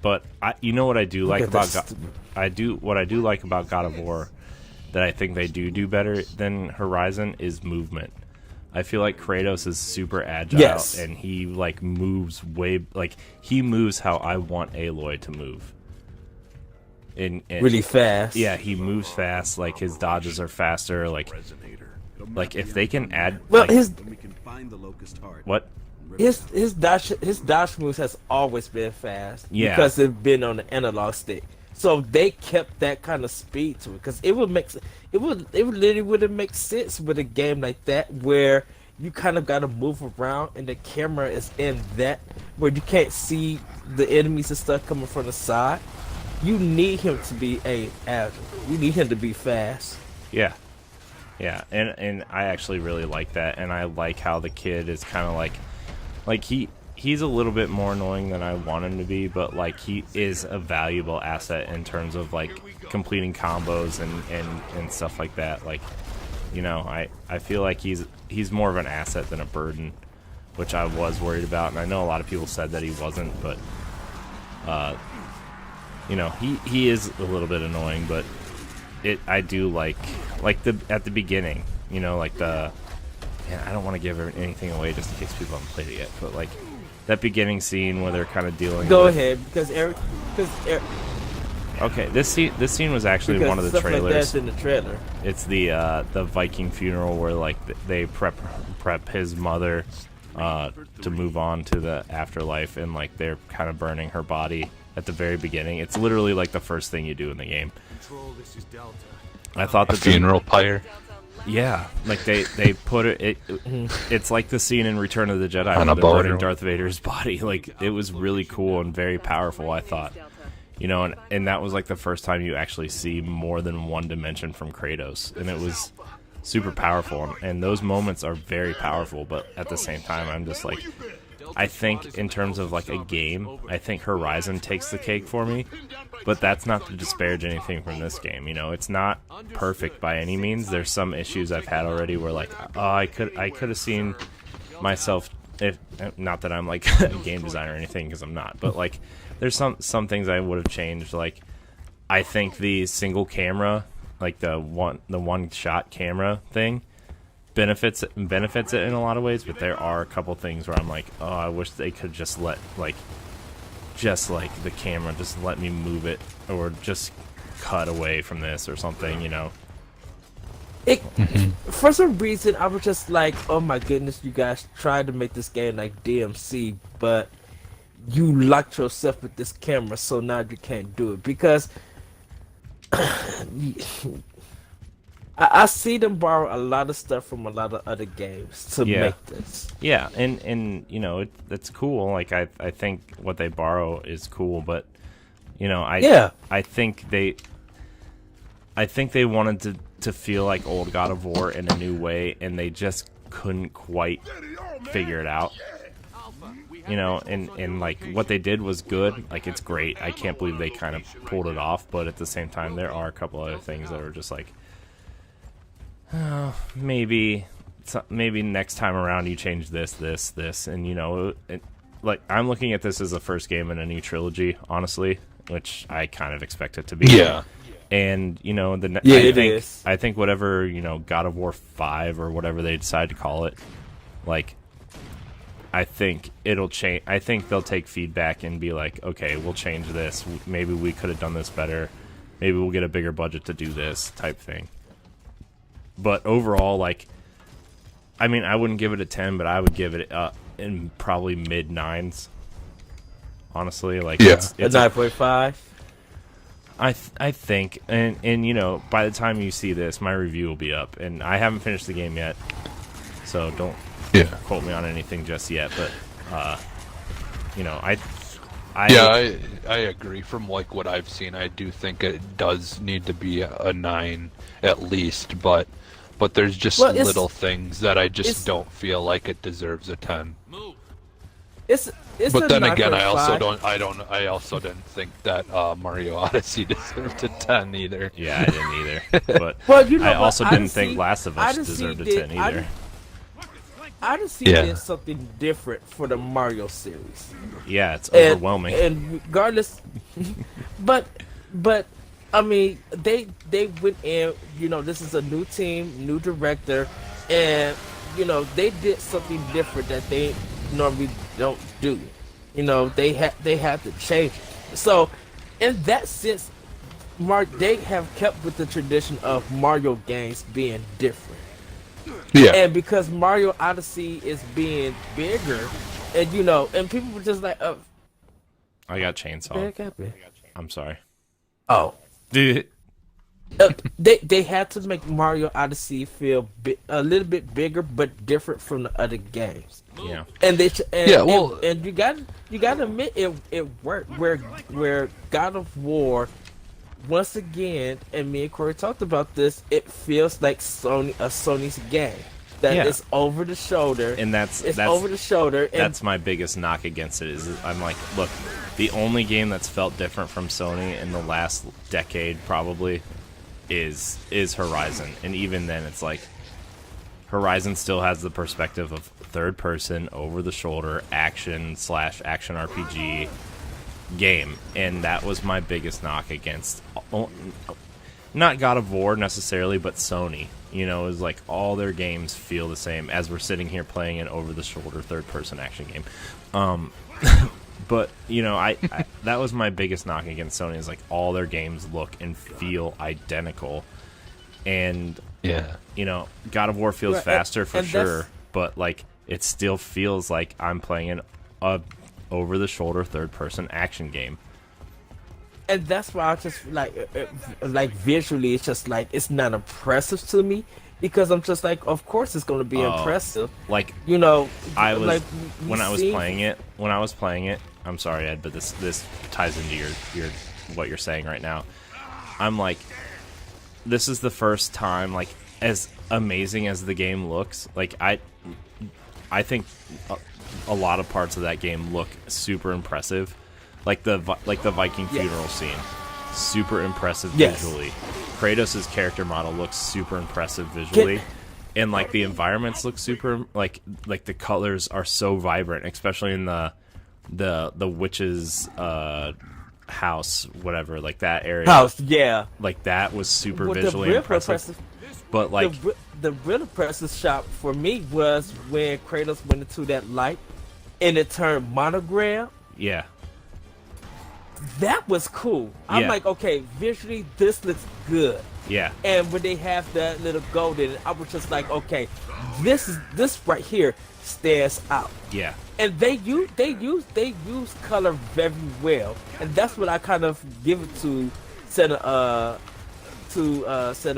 But you know what I do like about what I do like about God of War that I think they do better than Horizon is movement. I feel like Kratos is super agile, and he moves he moves how I want Aloy to move. And really fast. Yeah, he moves fast. Like, his dodges are faster. Like if they can add. Well, what? His dash moves has always been fast. Yeah. Because it's been on the analog stick. So they kept that kind of speed to it, because it literally wouldn't make sense with a game like that where you kind of got to move around and the camera is in that where you can't see the enemies and stuff coming from the side. You need him to be agile. You need him to be fast. Yeah. Yeah, and I actually really like that, and I like how the kid is kind of like he's a little bit more annoying than I want him to be, but he is a valuable asset in terms of completing combos and stuff like that. I feel like he's more of an asset than a burden, which I was worried about, and I know a lot of people said that he wasn't, but he is a little bit annoying, but I do like at the beginning, I don't want to give anything away just in case people haven't played it yet, but that beginning scene where they're kind of dealing. Go with... ahead, because Eric. Okay, this scene was actually one of the trailers. Like that's in the trailer. It's the Viking funeral where they prep his mother to move on to the afterlife, and they're kind of burning her body at the very beginning. It's literally the first thing you do in the game. I thought the funeral pyre. Yeah, like they put it's like the scene in Return of the Jedi On when a they're boat burning or- Darth Vader's body. Like it was really cool and very powerful, I thought. You know, and that was like the first time you actually see more than one dimension from Kratos, and it was super powerful. And those moments are very powerful, but at the same time, I'm just like, I think in terms of like a game, I think Horizon takes the cake for me. But that's not to disparage anything from this game. You know, it's not perfect by any means. There's some issues I've had already where like, oh, I could have seen myself, if not that I'm like a game designer or anything, because I'm not, but like there's some things I would have changed. Like I think the single camera, like the one shot camera thing, benefits it in a lot of ways, but there are a couple things where I'm like, oh, I wish they could just let the camera just let me move it, or just cut away from this or something, you know. For some reason, I was just like, oh my goodness, you guys tried to make this game like DMC, but you locked yourself with this camera, so now you can't do it. Because I see them borrow a lot of stuff from a lot of other games to make this. Yeah, and you know, it's cool. Like I think what they borrow is cool, but you know, I think they wanted to feel like old God of War in a new way, and they just couldn't quite figure it out. You know, and like what they did was good. Like it's great. I can't believe they kind of pulled it off, but at the same time, there are a couple other things that are just like, maybe next time around you change this, and you know, like I'm looking at this as the first game in a new trilogy, honestly, which I kind of expect it to be. Yeah. And you know, I think whatever, you know, God of War 5 or whatever they decide to call it, like I think it'll change. I think they'll take feedback and be like, okay, we'll change this. Maybe we could have done this better. Maybe we'll get a bigger budget to do this type thing. But overall, like, I mean, I wouldn't give it a 10, but I would give it in probably mid 9s. Honestly, like, it's a 9.5. I think, and you know, by the time you see this, my review will be up, and I haven't finished the game yet, so don't quote me on anything just yet. But you know, I agree. From like what I've seen, I do think it does need to be a 9 at least, but there's just little things that I just don't feel like it deserves a 10. But then again, I also didn't think that Mario Odyssey deserved a 10 either. Yeah, I didn't either. But you know, I also didn't think Last of Us deserved a 10 either. I just see there's something different for the Mario series. Yeah, it's overwhelming. And regardless, but I mean, they went in. You know, this is a new team, new director, and you know they did something different that they normally don't do. You know, they had to change it. So, in that sense, they have kept with the tradition of Mario games being different. Yeah. And because Mario Odyssey is being bigger, and you know, and people were just like, I got chainsaw. I'm sorry. Oh. Dude. They had to make Mario Odyssey feel a little bit bigger, but different from the other games. Yeah. And you got to admit it worked. Where God of War, once again, and me and Corey talked about this, it feels like Sony's game. That is over the shoulder, and that's over the shoulder. And that's my biggest knock against it. Is I'm like, look, the only game that's felt different from Sony in the last decade probably is Horizon, and even then, it's like Horizon still has the perspective of third person, over the shoulder, action RPG game, and that was my biggest knock against not God of War necessarily, but Sony. You know, is like all their games feel the same as we're sitting here playing an over-the-shoulder third-person action game. But you know, I that was my biggest knock against Sony. Is like all their games look and feel identical, and you know, God of War feels faster for sure, but like it still feels like I'm playing a over-the-shoulder third-person action game. And that's why I just like visually, it's just like it's not impressive to me. because I'm just like, of course it's going to be Oh, impressive. like You know, I was like when I was see- playing it. When I was playing it, I'm sorry, Ed, but this ties into your what you're saying right now. I'm like, this is the first time, like, as amazing as the game looks, like I think a lot of parts of that game look super impressive, like the Viking funeral scene, super impressive visually. Kratos' character model looks super impressive visually, and like the environments look super like the colors are so vibrant, especially in the witch's house, whatever, like that area. House, yeah. Like that was super Well, the visually real impressive. But like the real impressive shot for me was when Kratos went into that light and it turned monogram. yeah. That was cool. I'm Yeah. like, okay, visually this looks good. Yeah. And when they have that little gold in it, I was just like, okay, this right here stands out. Yeah. And they use color very well, and that's what I kind of give it to Santa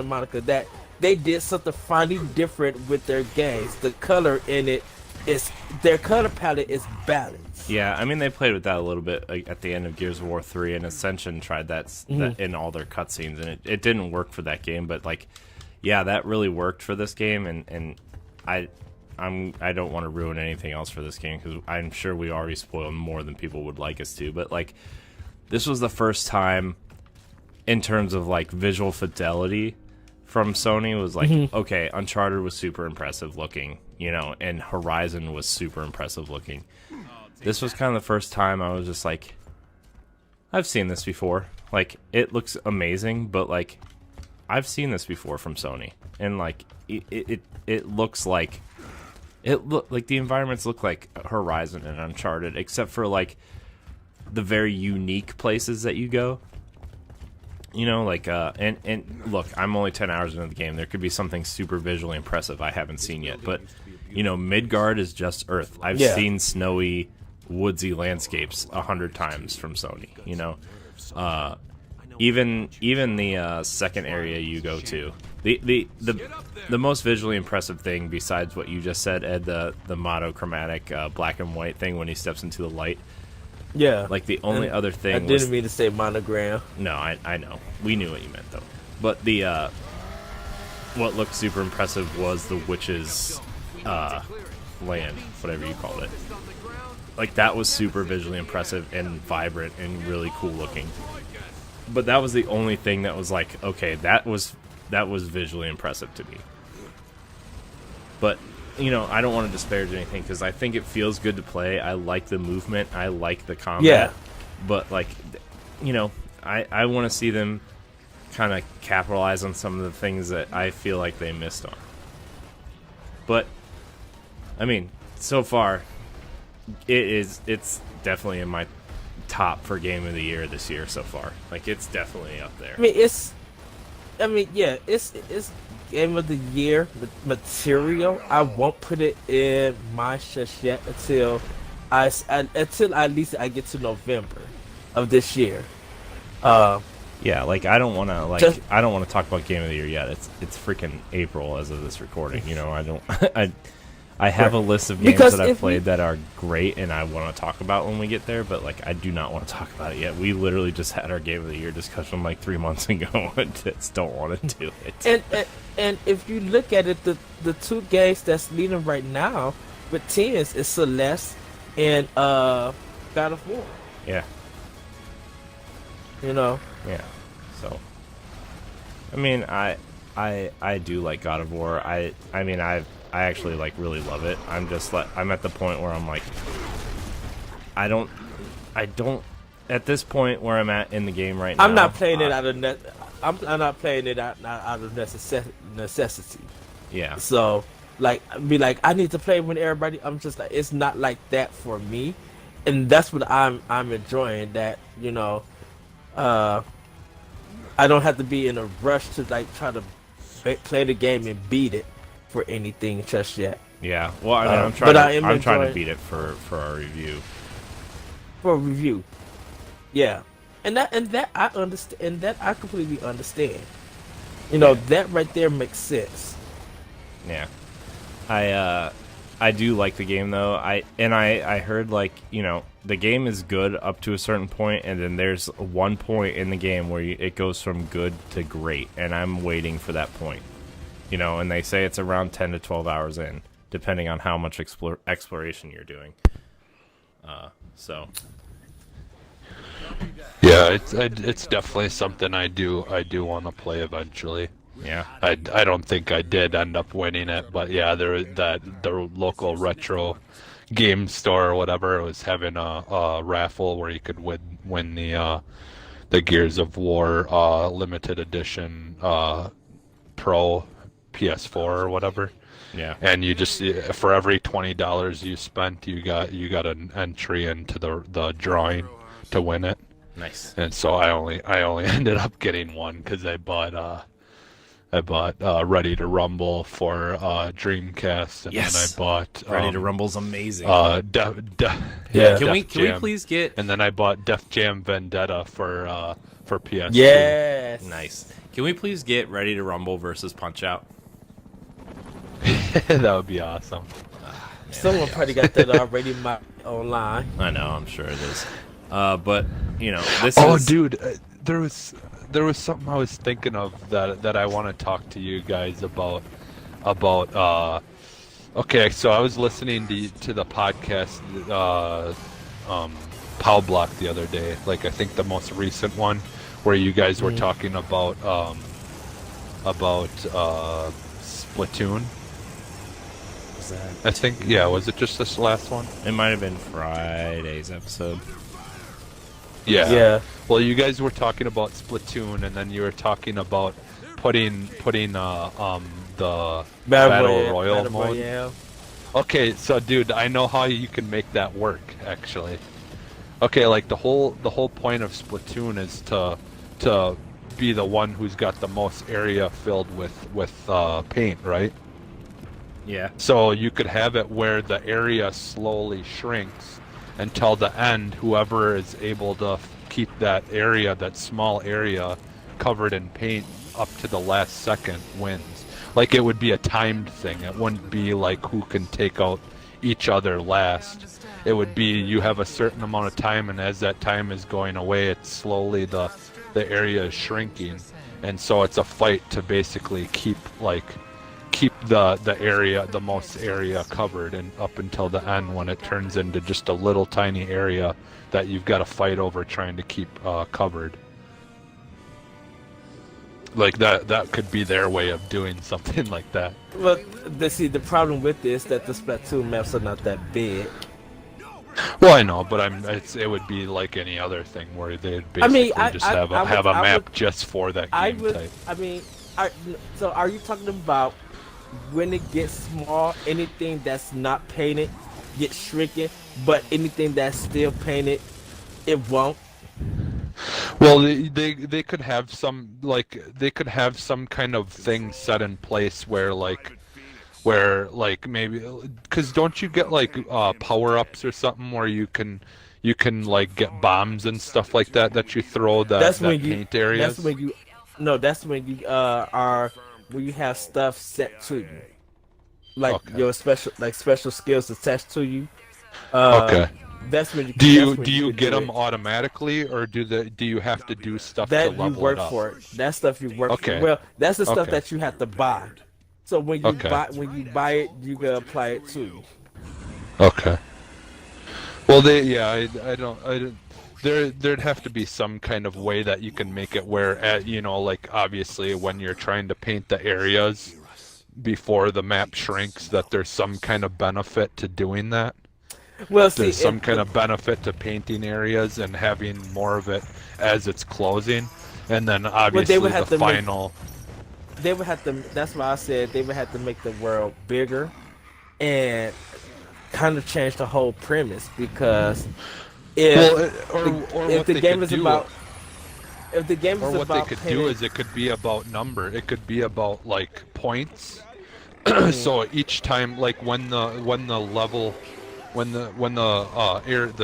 Monica, that they did something finally different with their games. The color in it is, their color palette is balanced. Yeah, I mean they played with that a little bit at the end of Gears of War 3, and Ascension tried that in all their cutscenes, and it didn't work for that game. But like, yeah, that really worked for this game, and I don't want to ruin anything else for this game because I'm sure we already spoiled more than people would like us to. But like, this was the first time in terms of like visual fidelity from Sony was like, okay, Uncharted was super impressive looking, you know, and Horizon was super impressive looking. This was kind of the first time I was just like, I've seen this before. Like, it looks amazing, but like, I've seen this before from Sony, and like, it looks like, the environments look like Horizon and Uncharted, except for like the very unique places that you go. You know, like, and look, I'm only 10 hours into the game. There could be something super visually impressive I haven't seen yet, but you know, Midgard is just Earth. I've seen snowy, woodsy landscapes 100 times from Sony. You know, even the second area you go to, the most visually impressive thing besides what you just said, Ed, the monochromatic black and white thing when he steps into the light. Yeah. Like the only other thing I didn't mean to say monogram. No, I know. We knew what you meant though. But the what looked super impressive was the witch's land, whatever you called it. Like that was super visually impressive and vibrant and really cool looking. But that was the only thing that was like, okay, that was visually impressive to me. But you know, I don't want to disparage anything because I think it feels good to play. I like the movement. I like the combat. Yeah. But like, you know, I want to see them kind of capitalize on some of the things that I feel like they missed on. But I mean, so far, it's definitely in my top for game of the year this year so far. Like, it's definitely up there. It's game of the year material. I won't put it in my shush yet until at least I get to November of this year. Yeah, like I don't want to talk about game of the year yet. It's freaking April as of this recording. You know, I have a list of games that I've played that are great and I want to talk about when we get there, but like I do not want to talk about it yet. We literally just had our game of the year discussion like 3 months ago and just don't want to do it. And if you look at it, the two games that's leading right now with tens is Celeste and God of War. Yeah. You know. Yeah. So I mean, I do like God of War. I mean, I actually like really love it. I'm just like, I'm at the point where I'm like, I don't at this point where I'm at in the game right now. I'm not playing it out of I'm not playing it out of necessity. Yeah. So like, be like, I need to play with everybody. I'm just like, it's not like that for me, and that's what I'm enjoying. That, you know, I don't have to be in a rush to like try to play the game and beat it for anything just yet. Yeah. Well, I mean, I'm trying to beat it for our review. For a review. Yeah. And that I understand, and that I completely understand. You know, that right there makes sense. Yeah. I do like the game though. I heard like, you know, the game is good up to a certain point, and then there's one point in the game where it goes from good to great, and I'm waiting for that point. You know, and they say it's around 10 to 12 hours in, depending on how much exploration you're doing. So. Yeah, it's definitely something I do want to play eventually. Yeah. I don't think I did end up winning it, but yeah, the local retro game store or whatever was having a raffle where you could win the Gears of War limited edition Pro PS4 or whatever. Yeah. And you just, for every $20 you spent, you got an entry into the drawing to win it. Nice. And so I only ended up getting one because I bought Ready to Rumble for Dreamcast, and Yes. then I bought Ready to Rumble's amazing. Yeah. Can we Jam. please get And then I bought Def Jam Vendetta for PS2. Yes. nice? Can we please get Ready to Rumble versus Punch Out? That would be awesome. Someone probably got that already online. I know, I'm sure it is. But you know, this Oh, is dude, there was something I was thinking of that I want to talk to you guys about. Okay, so I was listening to the podcast Pow Block the other day, like I think the most recent one, where you guys were talking about Splatoon. Was that? I think, yeah, was it just this last one? It might have been Friday's episode. Yeah. Yeah. Well, you guys were talking about Splatoon, and then you were talking about putting the Battle Royale mode. Royale. Okay, so dude, I know how you can make that work actually. Okay, like the whole point of Splatoon is to be the one who's got the most area filled with paint, right? Yeah. So you could have it where the area slowly shrinks until the end. Whoever is able to keep that area, that small area, covered in paint up to the last second wins. Like it would be a timed thing. It wouldn't be like who can take out each other last. It would be you have a certain amount of time, and as that time is going away, it's slowly the area is shrinking, and so it's a fight to basically keep the area, the most area covered, and up until the end when it turns into just a little tiny area that you've got to fight over trying to keep covered. Like that could be their way of doing something like that. Well, the problem with this is that the Splatoon maps are not that big. Well, I know, but it would be like any other thing where they'd basically just have a map just for that game type. So are you talking about when it gets small, anything that's not painted gets shrinking, but anything that's still painted, it won't? Well, they could have some kind of thing set in place where maybe, because don't you get like power-ups or something where you can like get bombs and stuff like that you throw that paint areas? That's when you when you have stuff set to you, like your special skills attached to you. Okay. That's when you. Do you get them automatically, or do you have to do stuff that to level you work it up? for it? That stuff you work Okay. for. Well, that's the stuff Okay. that you have to buy. So when you Okay. buy it, you can apply it to you. Okay. Well, there'd have to be some kind of way that you can make it where, like obviously when you're trying to paint the areas before the map shrinks, that there's some kind of benefit to doing that. Well, There's some kind of benefit to painting areas and having more of it as it's closing, and then obviously the final. They would have to. That's why I said they would have to make the world bigger, and kind of change the whole premise, because if the game is about do is it could be about number. It could be about like points. So each time, like when the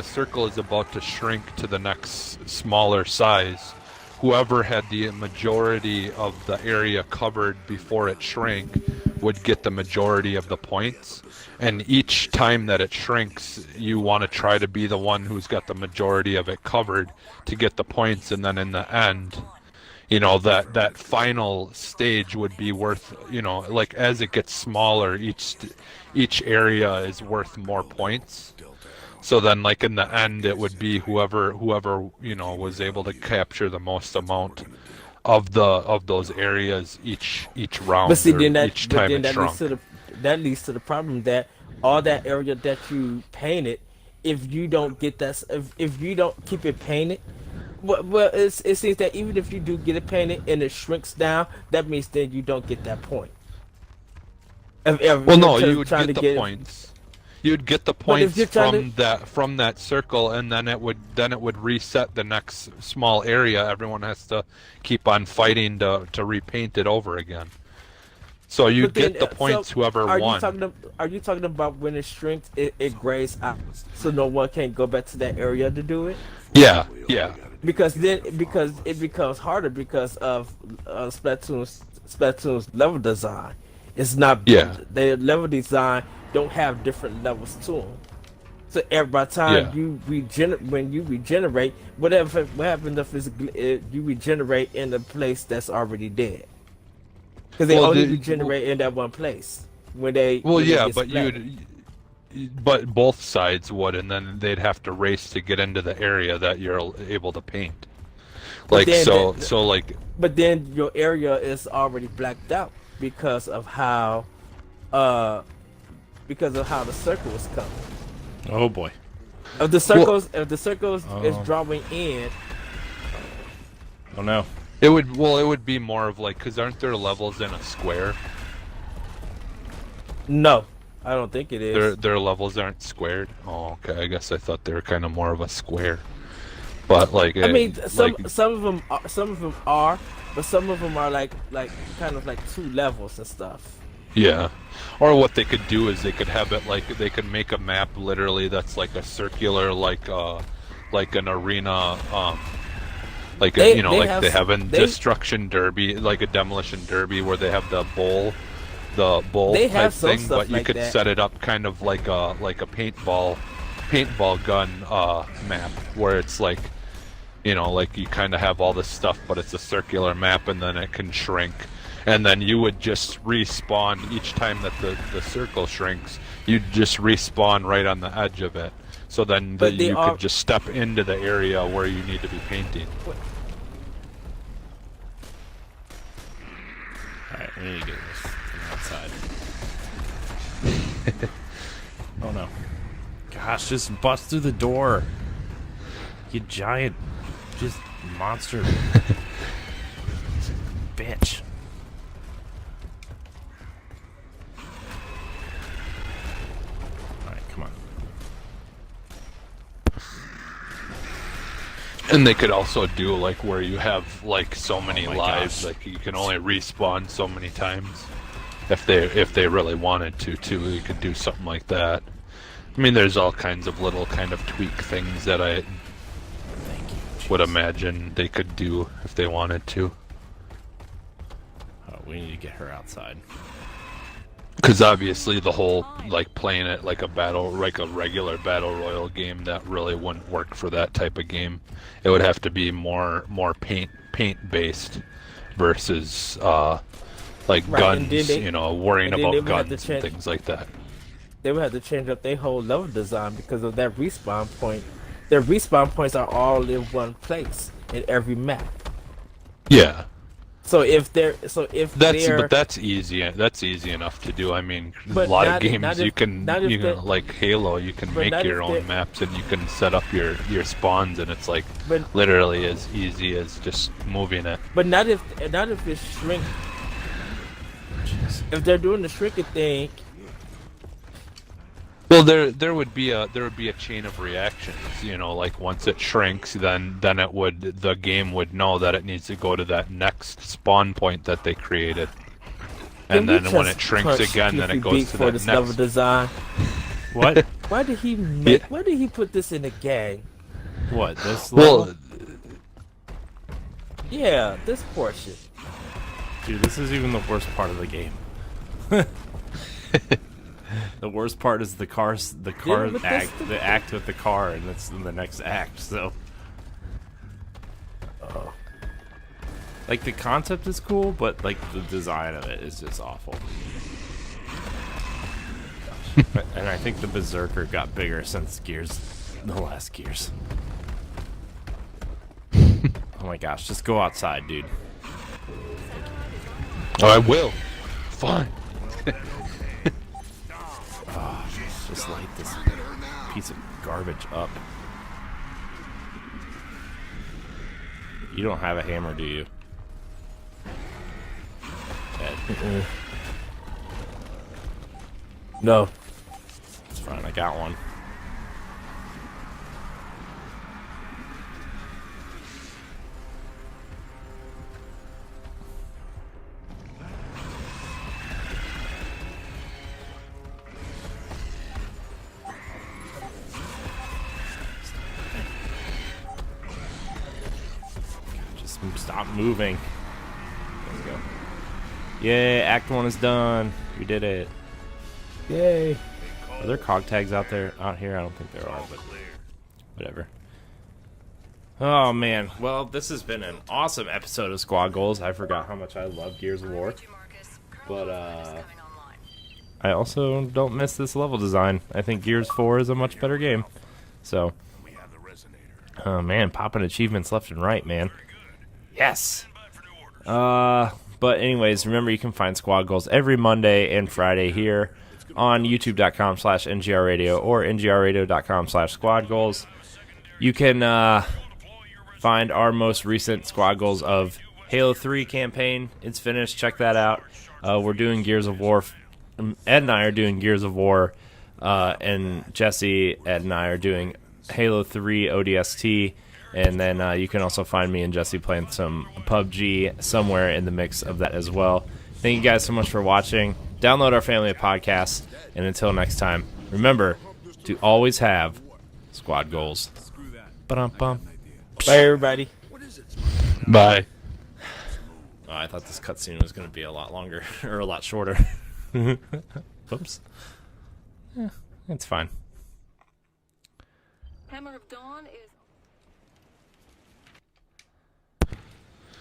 circle is about to shrink to the next smaller size, whoever had the majority of the area covered before it shrank would get the majority of the points. And each time that it shrinks, you want to try to be the one who's got the majority of it covered to get the points, and then in the end, you know, that final stage would be worth, you know, like as it gets smaller, each area is worth more points. So then, like in the end, it would be whoever you know was able to capture the most amount of those areas each round. But see, or then that, each but time then it that shrunk. leads to the problem that all that area that you painted, if you don't get that, if you don't keep it painted, well, it seems that even if you do get it painted and it shrinks down, that means then you don't get that point. Well, no, you're you would trying get to the points. You'd get the But if points you're trying from that circle, and then it would reset the next small area. Everyone has to keep on fighting to repaint it over again. So you But then, get the points whoever are won. Are you talking about when it shrinks, it grays out, so no one can go back to that area to do it? Yeah. Because it becomes harder because of Splatoon's level design. It's not Yeah. the level design don't have different levels to them. So every time you regenerate, what happens if you regenerate in a place that's already dead? Because they only regenerate in that one place when they. Well, when they yeah, get but splattered. but both sides would, and then they'd have to race to get into the area that you're able to paint. But Like then so, like But then your area is already blacked out because of how the circle is coming. Oh boy. If the circles is Oh. drawing in, Oh no. it would be more of like, because aren't there levels in a square? no, I don't think it is. Their levels aren't squared. Oh, okay. I guess I thought they were kind of more of a square. But like, I mean, like, some of them are, but some of them are like kind of like two levels and stuff. yeah. Or what they could do is they could have it like they could make a map literally that's like a circular, like an arena, like They- you know, they like have they s- have in they- destruction derby, like a demolition derby where they have the bowl They type have some thing, stuff but you like could that. set it up kind of like a paintball gun map where it's like, you know, like you kind of have all this stuff, but it's a circular map, and then it can shrink, and then you would just respawn each time that the circle shrinks. You'd just respawn right on the edge of it, so then But they you are- could just step into the area where you need to be painting. Alright, we need to get this thing outside. Oh no. Gosh, just bust through the door. You giant, just monster. Bitch. Alright, come on. And they could also do like where you have like so many my lives, gosh. like you can only respawn so many times. If they really wanted to too, you could do something like that. I mean, there's all kinds of little kind of tweak things that I Thank you. would jeez. imagine they could do if they wanted to. Oh, we need to get her outside. Because obviously the whole like playing it like a regular battle royal game, that really wouldn't work for that type of game. It would have to be more paint based versus like Right, and then guns, they- you know, worrying and then they about would have to guns and change- things like that. They would have to change up their whole level design because of that respawn point. Their respawn points are all in one place in every map. Yeah, that's easy. That's easy enough to do. I mean, But a lot not- of games not you if- can, not if they- like Halo, you can but make not your if own they- maps and you can set up your spawns, and it's like But literally as easy as just moving it. not if it's shrink. If they're doing the shrinking thing, Well, there would be a chain of reactions. You know, like once it shrinks, then the game would know that it needs to go to that next spawn point that they created, and can we then when just it shrinks punch again, then Goofy it goes Beat to for that this level next. design. What? Why did he Why did he put this in the game? What? This level? Well, Yeah, this portion. Dude, this is even the worst part of the game. The worst part is the but that's the act with the car, and it's in the next act. So, like the concept is cool, but like the design of it is just awful. Gosh. And I think the Berserker got bigger since the last Gears. Oh my gosh, just go outside, dude. Oh, I will. Fine. Just light this piece of garbage up. You don't have a hammer, do you? Ed. No. It's fine, I got one. Just stop moving. There we go. Yay, Act 1 is done. We did it. Yay. Are there cog tags out here? I don't think there are, but whatever. Oh man, well this has been an awesome episode of Squad Goals. I forgot how much I love Gears of War, but I also don't miss this level design. I think Gears 4 is a much better game. So, oh man, popping achievements left and right, man. Yes. But anyways, remember you can find Squad Goals every Monday and Friday here on youtube.com/ngrradio or ngrradio.com/squadgoals. You can find our most recent Squad Goals of Halo 3 campaign. It's finished. Check that out. We're doing Gears of War. Ed and I are doing Gears of War, and Jesse, Ed, and I are doing Halo 3 ODST. And then you can also find me and Jesse playing some PUBG somewhere in the mix of that as well. Thank you guys so much for watching. Download our family of podcasts. And until next time, remember to always have Squad Goals. Ba-dum-bum. Bye, everybody. Bye. Oh, I thought this cutscene was going to be a lot longer, or a lot shorter. Oops. Yeah, it's fine. Hammer of Dawn is...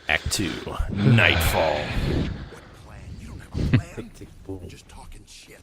Act 2, Nightfall. Plan? You don't have a plan. Just talking shit.